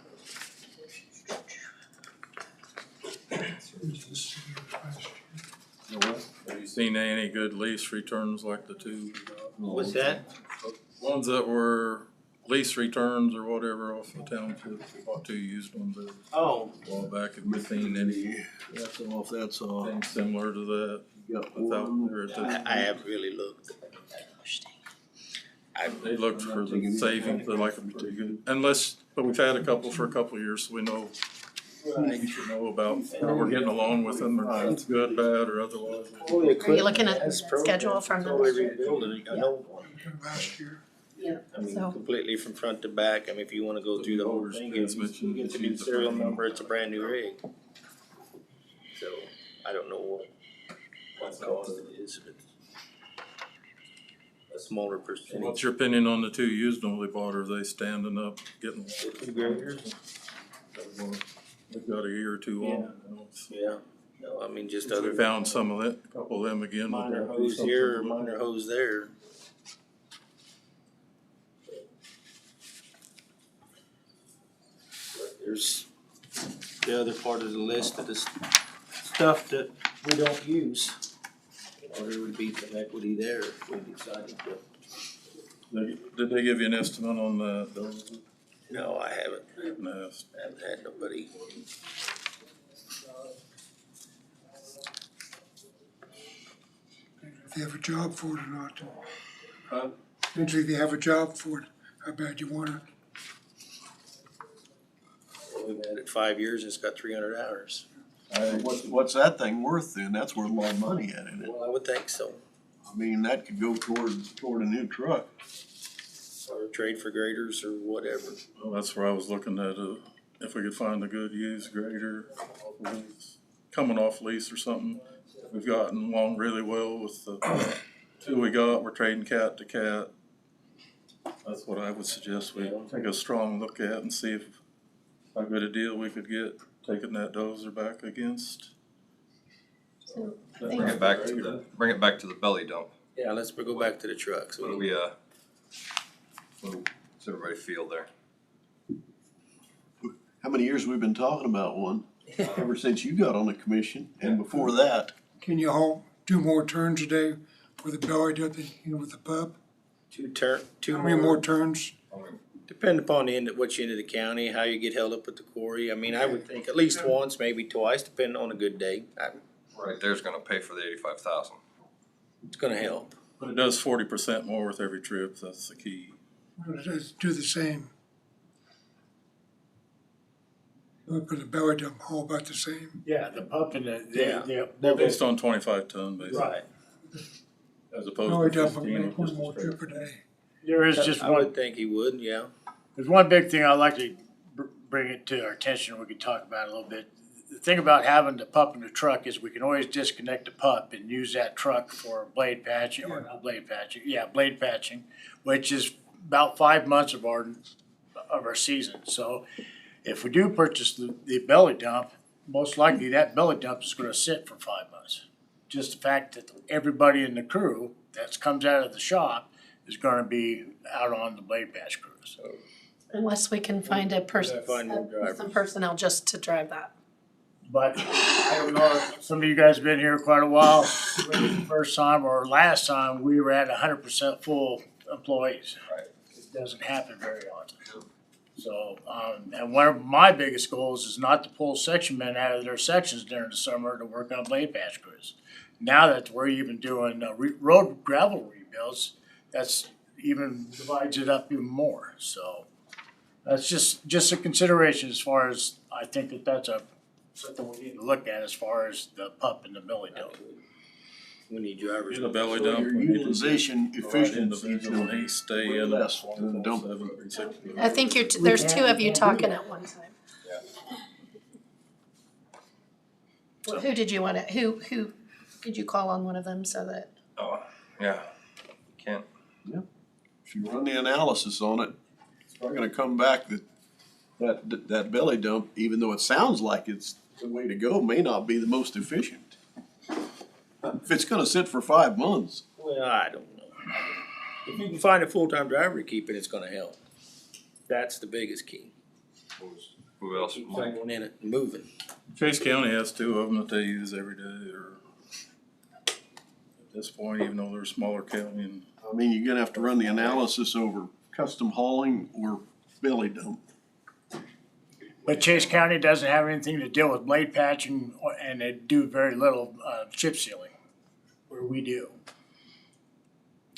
Have you seen any good lease returns like the two? What's that? Ones that were lease returns or whatever off the township, we bought 2 used ones there Oh, a while back. Have you seen anything That's off, that's off. similar to that Got without one. there? I haven't really looked. They looked for the savings, they like them pretty good. Unless, but we've had a couple for a couple of years, so we know, we should know about how we're getting along with them, or if it's good, bad, or otherwise. Are Are you looking at the schedule from Totally the, rebuilding, I know, Last year. I mean, So- completely from front to back, I mean, if you wanna go through the whole thing, you get the new serial number, it's a brand new rig. So, I don't know what cost it is, but a smaller What's percentage. your opinion on the 2 used ones we bought? Are they standing up, getting? Two graders? They've got a year or 2 on it. Yeah, no, I mean, just We other. found some of that, a couple of them again. Minor hose here or minor hose there. But there's the other part of the list of the stuff that we don't use. Or there would be some equity there if we decided to. Did they give you an estimate on those? No, I haven't Asked. had nobody. If you have a job for it or not. Huh? Essentially, if you have a job for it, how bad you want it. We've had it 5 years, it's got 300 hours. What's that thing worth then? That's worth a lot of money at it. Well, I would think so. I mean, that could go toward a new truck. Or trade for graders or whatever. Well, that's where I was looking at, if we could find a good used grader, coming off lease or something. We've gotten along really well with the 2 we got, we're trading cat to cat. That's what I would suggest we take a strong look at and see if how good a deal we could get, taking that dozer back against. so I Bring think it back to the belly dump. Yeah, let's go back to the trucks. What do we, what does everybody feel there? How many years we've been talking about one? Ever since you got on the commission and before that. Can you haul 2 more turns a day with the belly dump, with the pub? Two How many more turns? Depending upon which end of the county, how you get held up at the quarry. I mean, I would think at least once, maybe twice, depending on a good day. Right there's gonna pay for the 85,000. It's gonna help. But it does 40% more with every trip, that's the key. Let's do the same. We put the belly dump all about the same. Yeah, the pump and Yeah. they're Based on 25 ton, basically, right. as Belly opposed to dump will 15. make one more trip a day. There is just I one, would think he would, yeah. there's one big thing I'd like to bring it to our attention, we could talk about it a little bit. The thing about having the pup in the truck is we can always disconnect the pup and use that truck for blade patching, or not blade patching, blade patching, which is about 5 months of our season. So if we do purchase the belly dump, most likely that belly dump is gonna sit for 5 months. Just the fact that everybody in the crew that comes out of the shop is gonna be out on the blade patch crews. Unless we can find a person, Find more drivers. some personnel just to drive that. But I don't know, if some of you guys have been here quite a while, the first time or last time, we were at 100% full employees. Right. It doesn't happen very often. So, and one of my biggest goals is not to pull section men out of their sections during the summer to work on blade patch crews. Now that we're even doing road gravel rebuilds, that's even divides it up even more, so. That's just a consideration as far as, I think that's something we need to look at as far as the pup and the belly dump. We need drivers. Get a belly So dump. your we need to utilization provide efficiency individual and he stay in. less than dump. 24/7, 360. I think there's two of you talking at one time. Well, who did you wanna, who could you call on one of them so that? Oh, yeah. Can't. If you run the analysis on it, it's probably gonna come back that belly dump, even though it sounds like it's the way to go, may not be the most efficient. If it's gonna sit for 5 months, Well, I don't know. If you can find a full-time driver to keep it, it's gonna help. That's the biggest key. Who else? Keep Mike? someone in it, moving. Chase County has 2 of them that they use every day, or at this point, even though they're a smaller county, and I mean, you're gonna have to run the analysis over custom hauling or belly dump. But Chase County doesn't have anything to deal with blade patching, and they do very little chip sealing, where we do.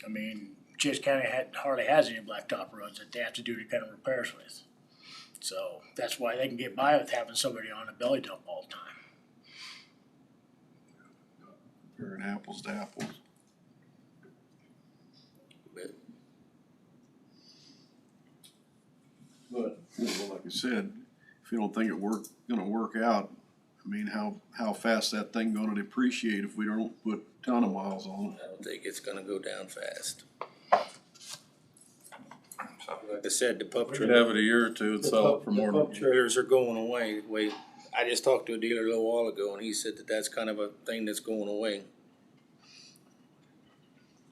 I mean, Chase County hardly has any blacktop roads that they have to do any kind of repairs with. So that's why they can get by with having somebody on a belly dump all the time. Comparing apples to apples. But, like I said, if you don't think gonna work out, I mean, how fast that thing gonna depreciate if we don't put a ton of miles on it? I don't think it's gonna go down fast. So, Like I said, the pup we could trailer. have it a year or two and sell it for more The pup than. trailers are going away. I just talked to a dealer a little while ago and he said that that's kind of a thing that's going away.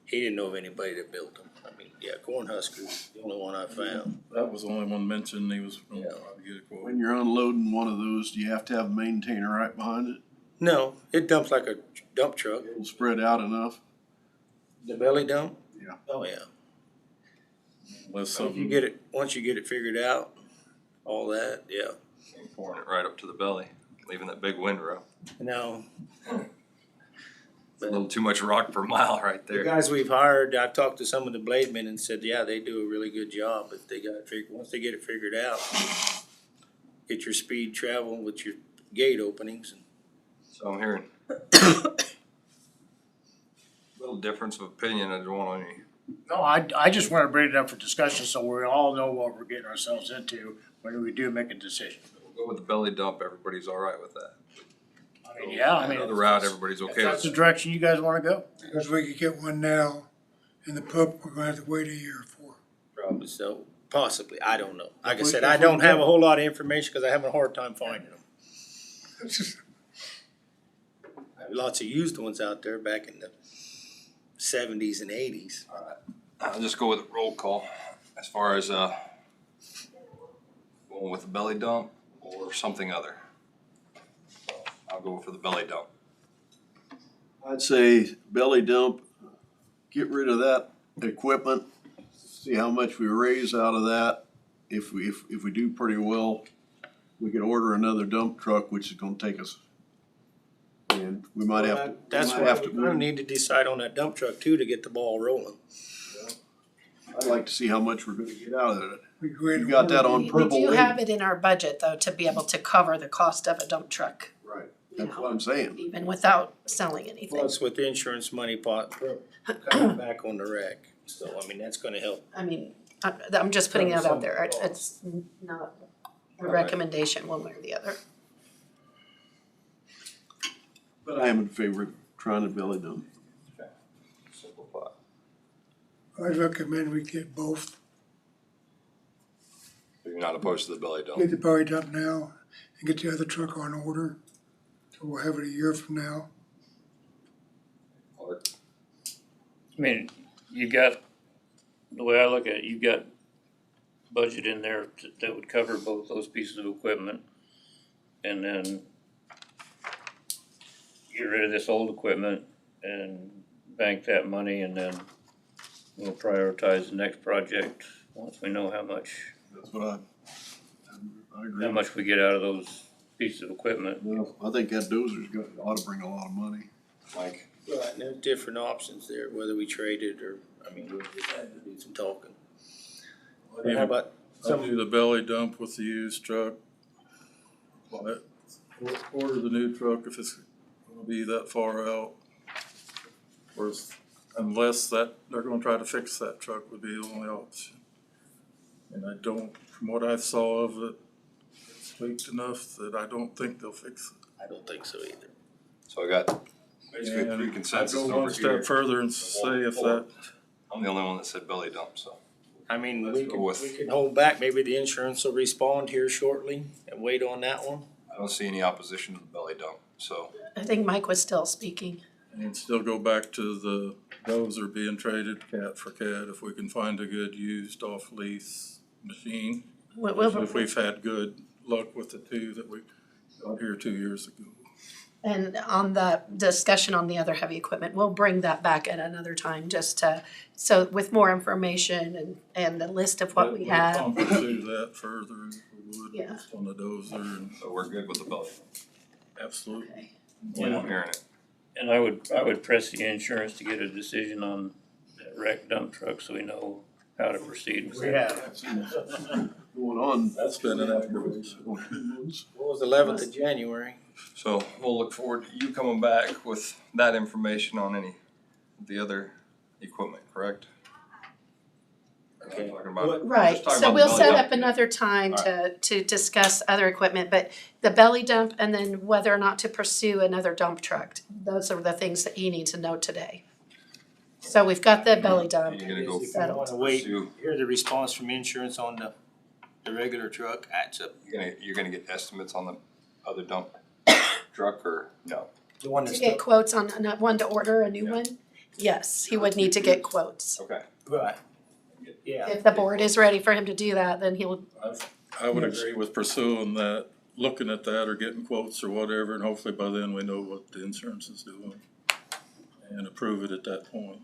He didn't know of anybody that built them. I mean, yeah, Cornhusker's the only one I found. That was the only one mentioned, he was gonna Yeah. try to get a quote. When you're unloading one of those, do you have to have a maintainer right behind it? No, it dumps like a dump truck. It'll spread out enough? The belly dump? Yeah. Oh, yeah. Unless So if you something, get it, once you get it figured out, all that, yeah. pouring it right up to the belly, leaving that big windrow. No, A little too much rock per mile right the there. guys we've hired, I've talked to some of the blade men and said, yeah, they do a really good job, but once they get it figured out, get your speed travel with your gate openings. So I'm hearing little difference of opinion. I don't want any. No, I just wanna bring it up for discussion so we all know what we're getting ourselves into when we do make a decision. We'll go with the belly dump. Everybody's all right with that. I mean, yeah, I mean. Another route, everybody's If okay that's the with. direction you guys wanna go. Because we could get one now, and the pup, we're gonna have to wait a year for. Probably so, possibly, I don't know. Like I said, If I we don't have get- a whole lot of information because I have a hard time finding them. It's just, Lots of used ones out there back in the 70s and 80s. I'll just go with a roll call as far as going with the belly dump or something other. So I'll go for the belly dump. I'd say belly dump, get rid of that equipment, see how much we raise out of that, if we do pretty well, we could order another dump truck, which is gonna take us. And we might have to. That's might why have we're gonna need to decide on that dump truck too to get the ball rolling. I'd like to see how much we're gonna get out of it. We go ahead You and got that order- on We purple do ink? have it in our budget though, to be able to cover the cost of a dump truck, Right, that's what I'm saying. even without selling anything. Plus with the insurance money pot, coming back on the wreck, so I mean, that's gonna help. I mean, I'm just putting it out there, it's not a recommendation one way or the other. But I am in favor of trying to belly dump. Simple thought. I recommend we get both. You're not opposed to the belly dump? Get the belly dump now and get the other truck on order. So we'll have it a year from now. Or I mean, you got, the way I look at it, you got budget in there that would cover both those pieces of equipment. And then get rid of this old equipment and bank that money, and then we'll prioritize the next project once we know how much That's what I agree. how much we get out of those pieces of equipment. Well, I think that dozer's ought to bring a lot of money. Mike, Right, and there's different options there, whether we trade it or, I mean, we'll just have to do some talking. How about I'll do the belly dump with the used truck. But order the new truck if it's gonna be that far out. Or unless that, they're gonna try to fix that truck would be the only option. And I don't, from what I saw of it, it's leaked enough that I don't think they'll fix it. I don't think so either. so I got basically three And consensus I'd go over one step here. further and say if that, I'm the only one that said belly dump, so. I mean, Let's we go can, with- we can hold back, maybe the insurance will respond here shortly and wait on that one. I don't see any opposition to the belly dump, so. I think Mike was still speaking. and still go back to the dozer being traded cat for cat if we can find a good used off lease machine. If we've had good luck with the two that we got here 2 years ago. And on the discussion on the other heavy equipment, we'll bring that back at another time, just to, so with more information and the list of what we have. We'll pursue that further if we would Yeah. on the dozer and So we're good with the belly dump. absolutely. Okay. When I'm hearing it. And I would press the insurance to get a decision on that wrecked dump truck so we know how to proceed with We that. have. Going on. That's been an aggravation. What was 11th of January? So we'll look forward to you coming back with that information on any of the other equipment, correct? Okay. Talking about- Right, just talking so about we'll the set belly up dump. another time to discuss other equipment, but the belly dump and then whether or not to pursue another dump truck. Those are the things that you need to know today. So we've got the belly dump. You're gonna go If you settled. wanna wait, pursue, hear the response from insurance on the regular truck, that's up, you're gonna get estimates on the other dump truck or no? the one To that's get still, quotes on one to order a new Yeah. one? Yes, he would need to get quotes. Okay. right, yeah. If the board is ready for him to do that, then he'll, I would agree with pursuing that, looking at that or getting quotes or whatever, and hopefully by then we know what the insurance is doing. And approve it at that point.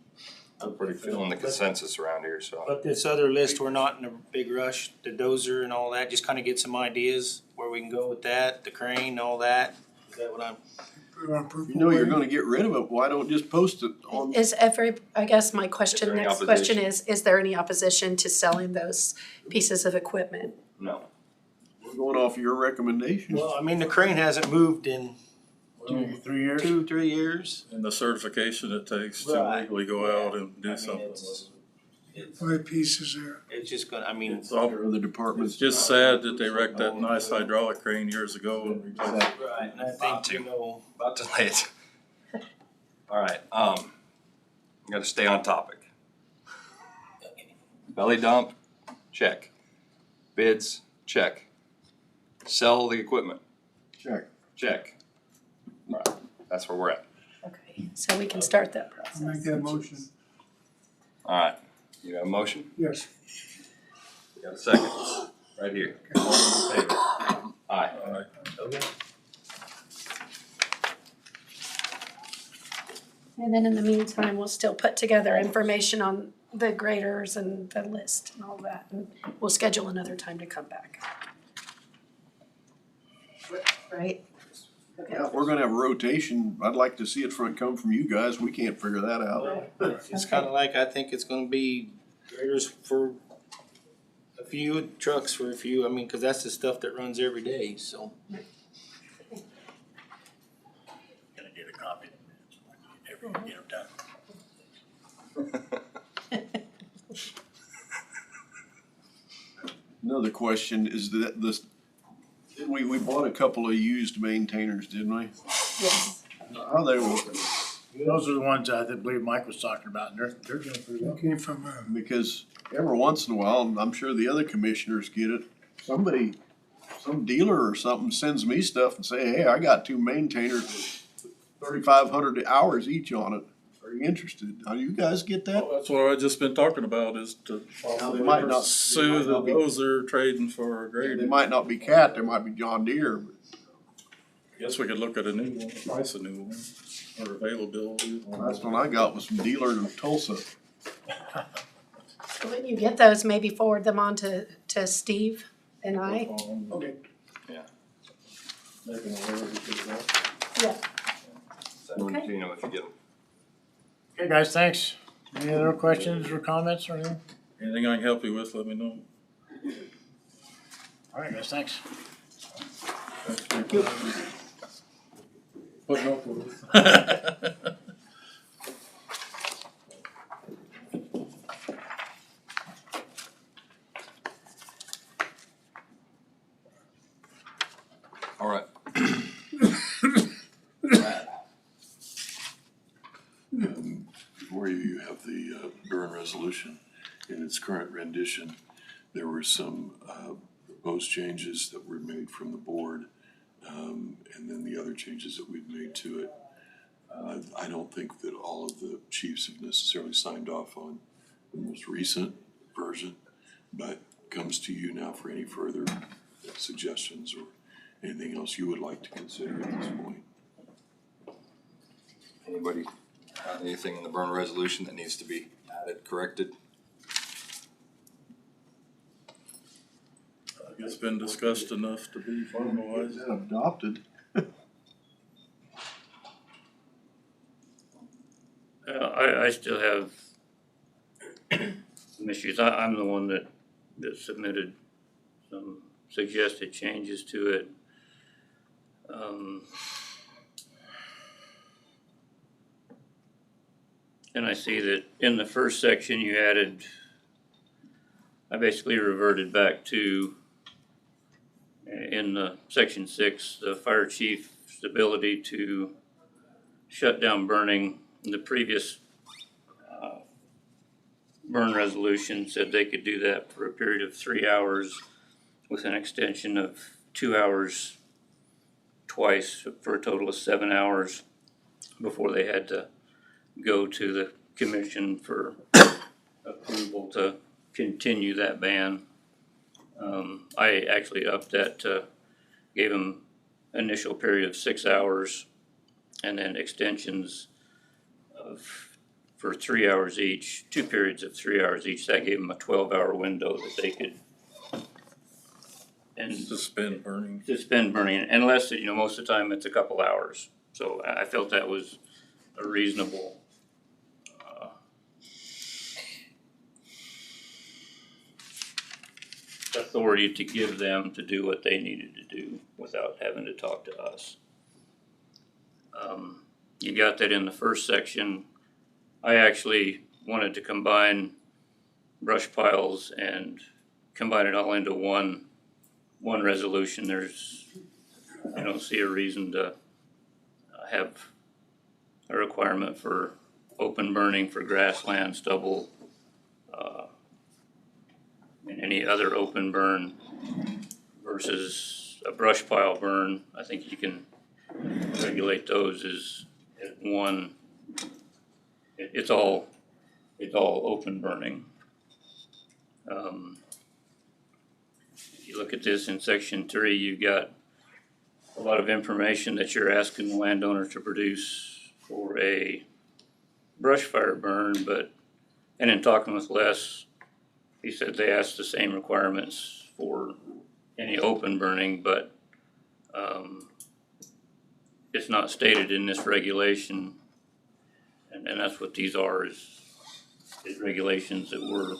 I'm pretty feeling the consensus around here, so. But this other list, we're not in a big rush, the dozer and all that, just kinda get some ideas where we can go with that, the crane, all that. Is that what I'm, Put it on purple. You know you're wave. gonna get rid of it, why don't just post it on? I guess my Is question, there any next question opposition? is there any opposition to selling those pieces of equipment? No. We're going off your recommendations. well, I mean, the crane hasn't moved in 3 years? 2-3 years. And the certification it takes to Right. legally go out and I do mean, something it's- with it. It's, 5 pieces there. it's just gonna, I mean, It's all, Your other departments. it's just sad that they wrecked that nice hydraulic crane years ago and replaced it. right, and I think, you know, About to lay it. Alright, gotta stay on topic. Belly dump, check. Bids, check. Sell the equipment, Check. check. Alright, that's where we're at. Okay, so we can start that I'll process. make that motion. Alright, you got a motion? Yes. You got a second? Right here. All in favor? Aye. All right. okay. And then in the meantime, we'll still put together information on the graders and the list and all that, and we'll schedule another time to come back. Right? Okay. Yeah, if we're gonna have a rotation, I'd like to see it come from you guys. We can't figure that out. It's kinda like, I think it's gonna be graders for a few, trucks for a few, I mean, cause that's the stuff that runs every day, so. Gonna get a copy. Every, get them done. Another question is that this, we bought a couple of used maintainers, didn't we? Yes. How are they working? Those are the ones I believe Mike was talking about, and they're doing pretty well. It came from, Because every once in a while, and I'm sure the other commissioners get it, some dealer or something sends me stuff and say, hey, I got two maintainers with 3,500 hours each on it. Are you interested? How do you guys get that? Well, that's what I've just been talking about, is to Now, they might not- pursue the dozer trading for a They grader. might not be Cat, they might be John Deere, but Guess we could look at a new one, price a new one, or availability. last one I got was from dealer in Tulsa. When you get those, maybe forward them on to Steve and I. Okay. Making aware of it. Yeah. Send them to, you know, if you get them. Okay, guys, thanks. Any other questions or comments or anything? Anything I can help you with, let me know. All right, guys, thanks. Thank you. Putting up with it. All right. Before you have the Byrne resolution in its current rendition. There were some proposed changes that were made from the board, and then the other changes that we've made to it. I don't think that all of the chiefs have necessarily signed off on the most recent version, but comes to you now for any further suggestions or anything else you would like to consider at this point. Anybody got anything in the Byrne resolution that needs to be added, corrected? I guess it's been discussed enough to be finalized. Adopted. I still have some issues. I'm the one that submitted some suggested changes to it. And I see that in the first section you added, I basically reverted back to, in the section 6, the fire chief's ability to shut down burning. The previous burn resolution said they could do that for a period of 3 hours with an extension of 2 hours twice for a total of 7 hours before they had to go to the commission for approval to continue that ban. I actually upped that to, gave them initial period of 6 hours and then extensions for 3 hours each, 2 periods of 3 hours each. That gave them a 12-hour window that they could and Suspend burning. suspend burning, unless, you know, most of the time it's a couple hours. So I felt that was a reasonable authority to give them to do what they needed to do without having to talk to us. You got that in the first section. I actually wanted to combine brush piles and combine it all into one resolution. I don't see a reason to have a requirement for open burning for grassland, stubble, and any other open burn versus a brush pile burn. I think you can regulate those as one. It's all open burning. If you look at this in section 3, you've got a lot of information that you're asking the landowner to produce for a brush fire burn, but, and in talking with Les, he said they asked the same requirements for any open burning, but, it's not stated in this regulation. And that's what these are, is regulations that we're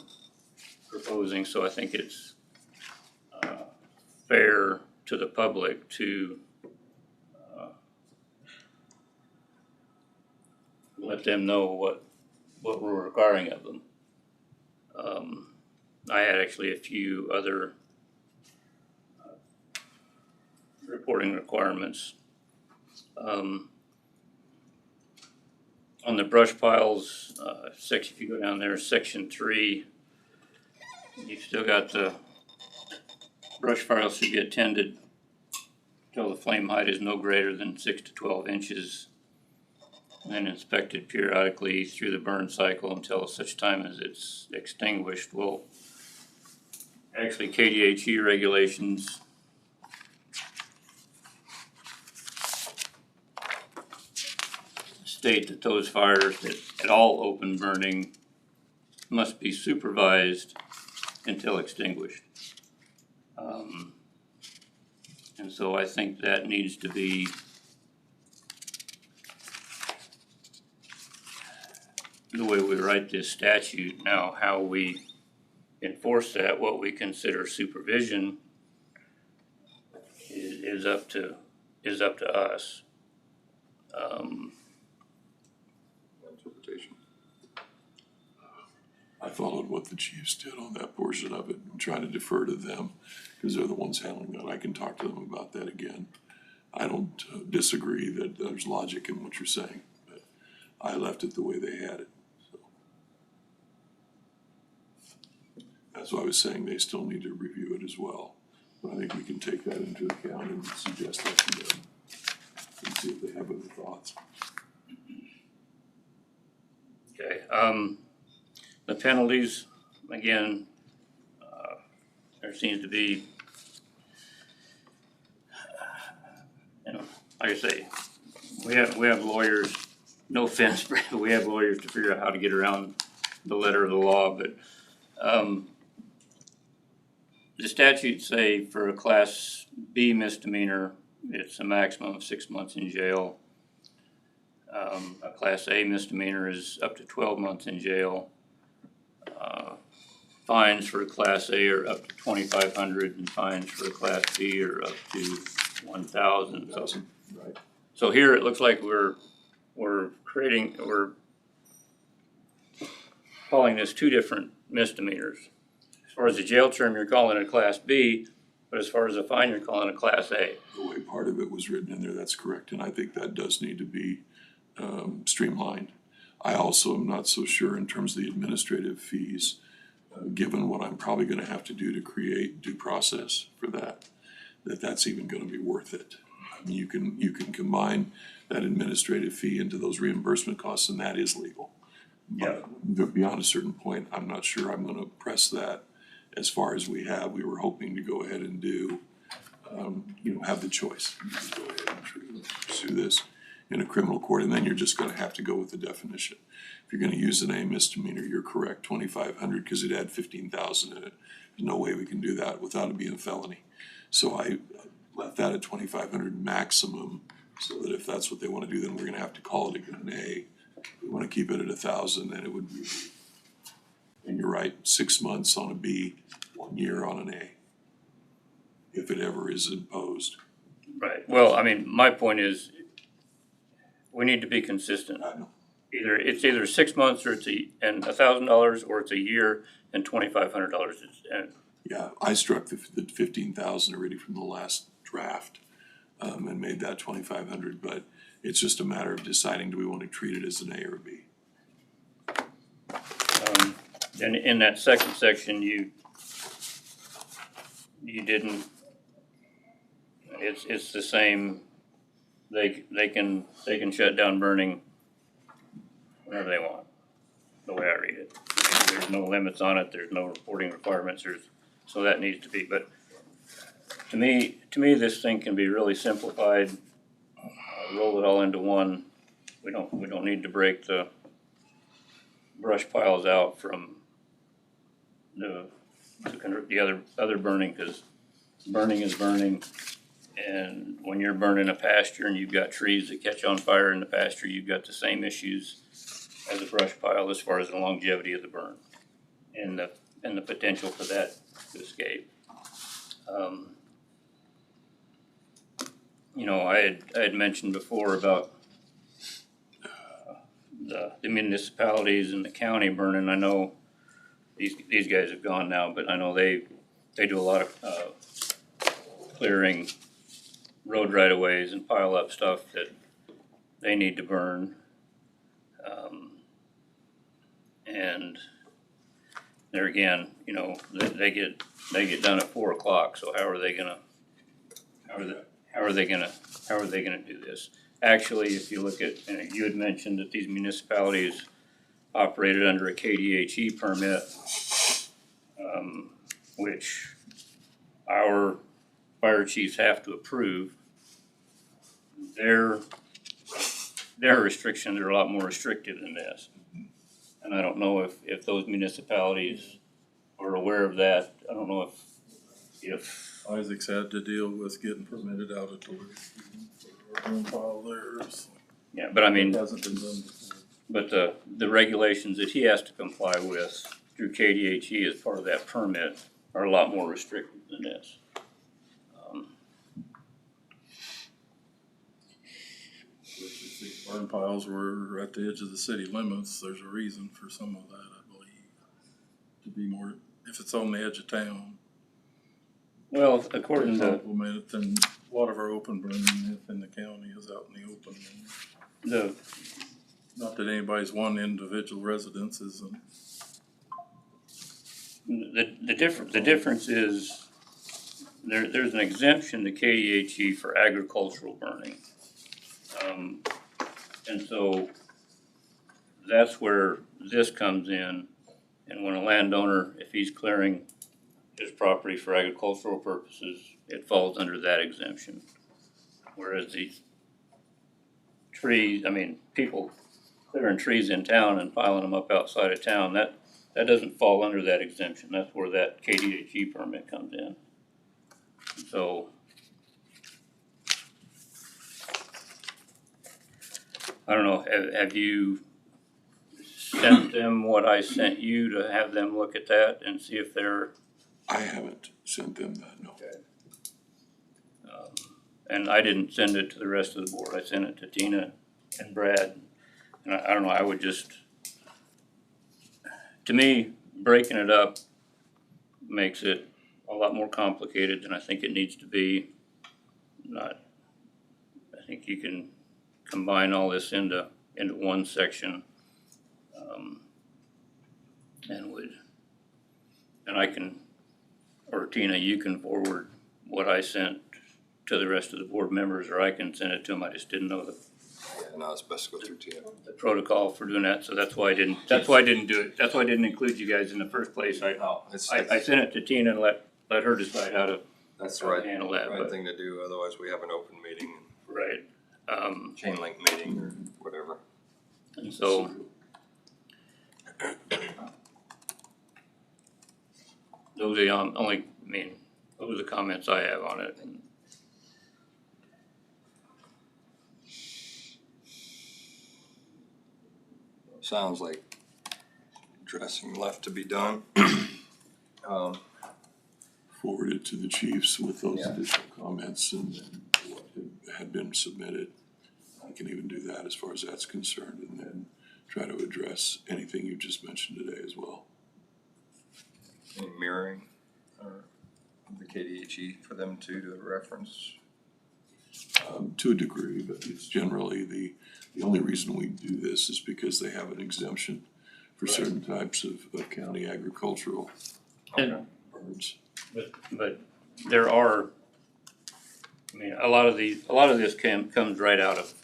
proposing, so I think it's, fair to the public to, let them know what we're requiring of them. I had actually a few other reporting requirements. On the brush piles, section, if you go down there, section 3, you've still got the brush piles should be attended till the flame height is no greater than 6 to 12 inches, and inspected periodically through the burn cycle until such time as it's extinguished. Well, actually KDHE regulations state that those fires that at all open burning must be supervised until extinguished. And so I think that needs to be the way we write this statute. Now, how we enforce that, what we consider supervision is up to us. Interpretation. I followed what the chiefs did on that portion of it and try to defer to them because they're the ones handling that. I can talk to them about that again. I don't disagree that there's logic in what you're saying, but I left it the way they had it. So that's why I was saying they still need to review it as well. But I think we can take that into account and suggest that to them and see if they have other thoughts. Okay, the penalties, again, there seems to be, like I say, we have lawyers, no offense, but we have lawyers to figure out how to get around the letter of the law, but, the statutes say for a Class B misdemeanor, it's a maximum of 6 months in jail. A Class A misdemeanor is up to 12 months in jail. Fines for a Class A are up to $2,500, and fines for a Class B are up to $1,000. Right. So here it looks like we're calling this two different misdemeanors. As far as the jail term, you're calling it a Class B, but as far as a fine, you're calling it a Class A. The way part of it was written in there, that's correct, and I think that does need to be streamlined. I also am not so sure in terms of the administrative fees, given what I'm probably gonna have to do to create due process for that, that's even gonna be worth it. I mean, you can combine that administrative fee into those reimbursement costs, and that is legal. But beyond a certain point, I'm not sure I'm gonna press that as far as we have. We were hoping to go ahead and do, have the choice. You can go ahead and pursue this in a criminal court, and then you're just gonna have to go with the definition. If you're gonna use an A misdemeanor, you're correct, 2,500, because it had 15,000 in it. There's no way we can do that without it being a felony. So I left that at 2,500 maximum, so that if that's what they wanna do, then we're gonna have to call it an A. If we wanna keep it at 1,000, then it would be, and you're right, 6 months on a B, 1 year on an A, if it ever is imposed. Right, well, I mean, my point is, we need to be consistent. I know. It's either 6 months or it's and $1,000, or it's a year and $2,500. Yeah, I struck the 15,000 already from the last draft, and made that 2,500, but it's just a matter of deciding, do we want to treat it as an A or a B? And in that second section, you didn't, it's the same, they can shut down burning whenever they want, the way I read it. There's no limits on it, there's no reporting requirements, so that needs to be, but to me, this thing can be really simplified, roll it all into one. We don't need to break the brush piles out from the other burning, cause burning is burning. And when you're burning a pasture and you've got trees that catch on fire in the pasture, you've got the same issues as a brush pile as far as the longevity of the burn and the potential for that to escape. You know, I had mentioned before about the municipalities and the county burning. I know these guys have gone now, but I know they do a lot of clearing road right of ways and pile up stuff that they need to burn. And there again, you know, they get done at 4 o'clock, so how are they gonna do this? Actually, if you look at, and you had mentioned that these municipalities operated under a KDHE permit, which our fire chiefs have to approve. Their restrictions are a lot more restrictive than this. And I don't know if those municipalities are aware of that. I don't know if Isaac's had to deal with getting permitted out of Duluth. File theirs. yeah, but I mean, It hasn't been done before. but the regulations that he has to comply with through KDHE as part of that permit are a lot more restrictive than this. If the burn piles were at the edge of the city limits, there's a reason for some of that, I believe. To be more, if it's on the edge of town. Well, according to Complement it, then a lot of our open burning in the county is out in the open. the, Not that anybody's one individual residence isn't. the difference is there's an exemption to KDHE for agricultural burning. And so that's where this comes in. And when a landowner, if he's clearing his property for agricultural purposes, it falls under that exemption. Whereas these trees, I mean, people clearing trees in town and piling them up outside of town, that doesn't fall under that exemption. That's where that KDHE permit comes in. So I don't know, have you sent them what I sent you to have them look at that and see if they're I haven't sent them that, no. and I didn't send it to the rest of the board. I sent it to Tina and Brad. And I don't know, I would just, to me, breaking it up makes it a lot more complicated than I think it needs to be. I think you can combine all this into one section. And I can, or Tina, you can forward what I sent to the rest of the board members, or I can send it to them. I just didn't know Yeah, no, it's best to go through Tina. the protocol for doing that, so that's why I didn't do it. That's why I didn't include you guys in the first place. I sent it to Tina and let her decide how to That's the right, handle that, right but- thing to do, otherwise we have an open meeting, Right. chain link meeting or whatever. And so, those are the those are the comments I have on it. Sounds like dressing left to be done. Forward it to the chiefs with those Yeah. additional comments and what had been submitted. I can even do that as far as that's concerned, and then try to address anything you just mentioned today as well. Any mirroring or the KDHE for them to reference. To a degree, but it's generally the only reason we do this is because they have an exemption for certain types of county agricultural And, birds. but there are, a lot of this comes right out of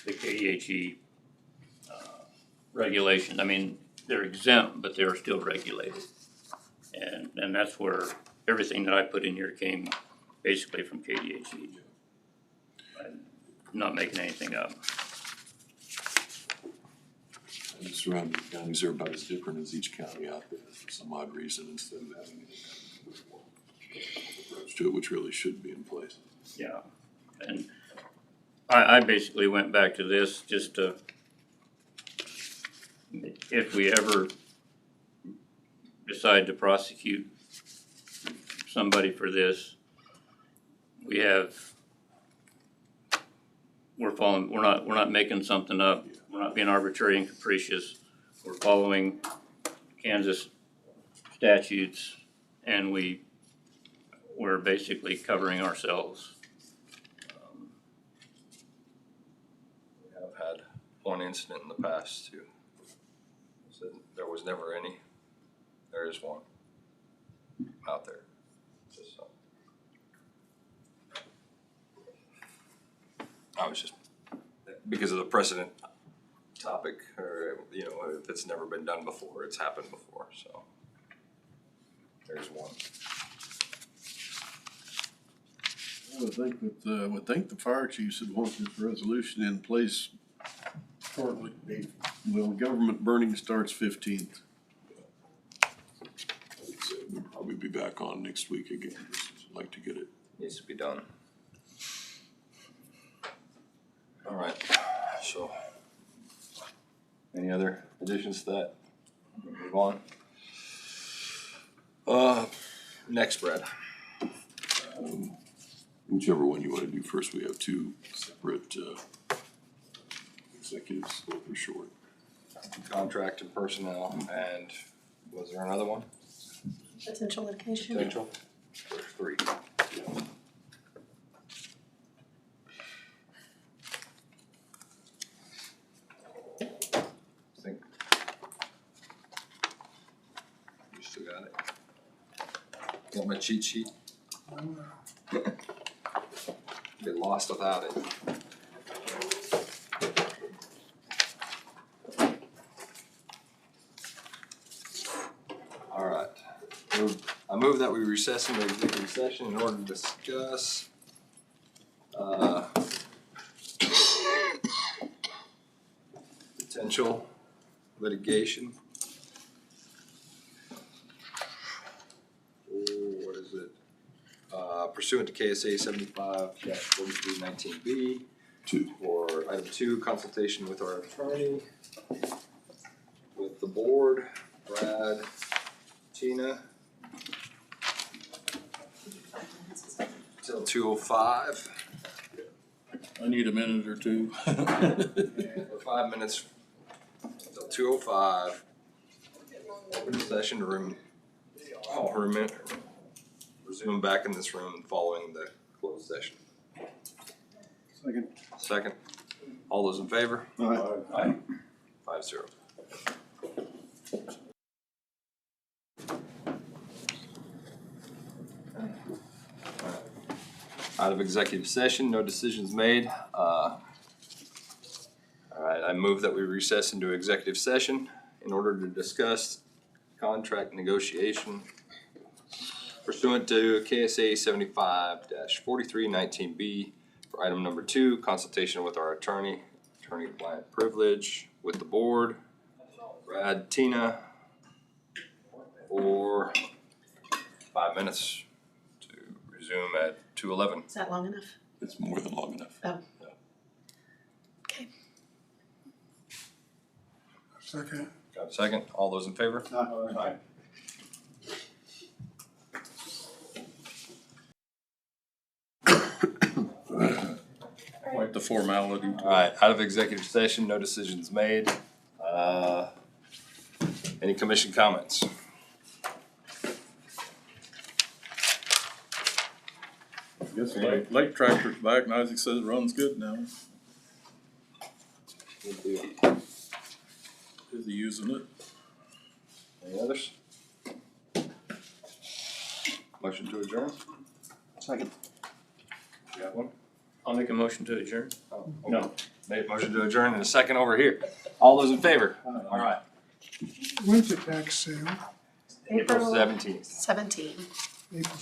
the KDHE regulation. They're exempt, but they're still regulated. And that's where everything that I put in here came basically from KDHE. I'm not making anything up. As surrounding counties are about as different as each county out there for some odd reason, instead of having an approach to it, which really should be in place. Yeah, and I basically went back to this just to, if we ever decide to prosecute somebody for this, we're not making something up, we're not being arbitrary and capricious, we're following Kansas statutes, and we're basically covering ourselves. We have had one incident in the past too. So there was never any. There is one out there. Just so. I was just, because of the precedent topic, or, you know, if it's never been done before, it's happened before, so. There's one. I would think the fire chiefs would want this resolution in place shortly. Well, government burning starts 15th. So we'll probably be back on next week again, just like to get it. Needs to be done. All right, so. Any other additions to that? Move on. Next, Brad. Whichever one you wanna do first, we have two separate, executives, both are short. Contract and personnel, and was there another one? Potential litigation. Potential? There's three. Think. You still got it? Got my cheat sheet? Get lost without it. All right. I move that we recess into executive session in order to discuss potential litigation. What is it? Pursuant to KSA 75-4319B. Two. For item 2, consultation with our attorney, with the board, Brad, Tina. Till 2:05. I need a minute or two. For 5 minutes till 2:05. Open session room. Resume back in this room following the closed session. Second. All those in favor? Aye. 5-0. Out of executive session, no decisions made. All right, I move that we recess into executive session in order to discuss contract negotiation pursuant to KSA 75-4319B for item number 2, consultation with our attorney-client privilege with the board, Brad, Tina, for 5 minutes to resume at 2:11. Is that long enough? It's more than long enough. Oh. Okay. Second. Got a second? All those in favor? Aye. Quite the formality. All right, out of executive session, no decisions made. Any commission comments? I guess lake tractor's back and Isaac says it runs good now. Is he using it? Any others? Motion to adjourn? Second. You got one? I'll make a motion to adjourn. Oh, No. Made motion to adjourn in a second over here. All those in favor? All right. When's the tax sale? April 17th. 17. April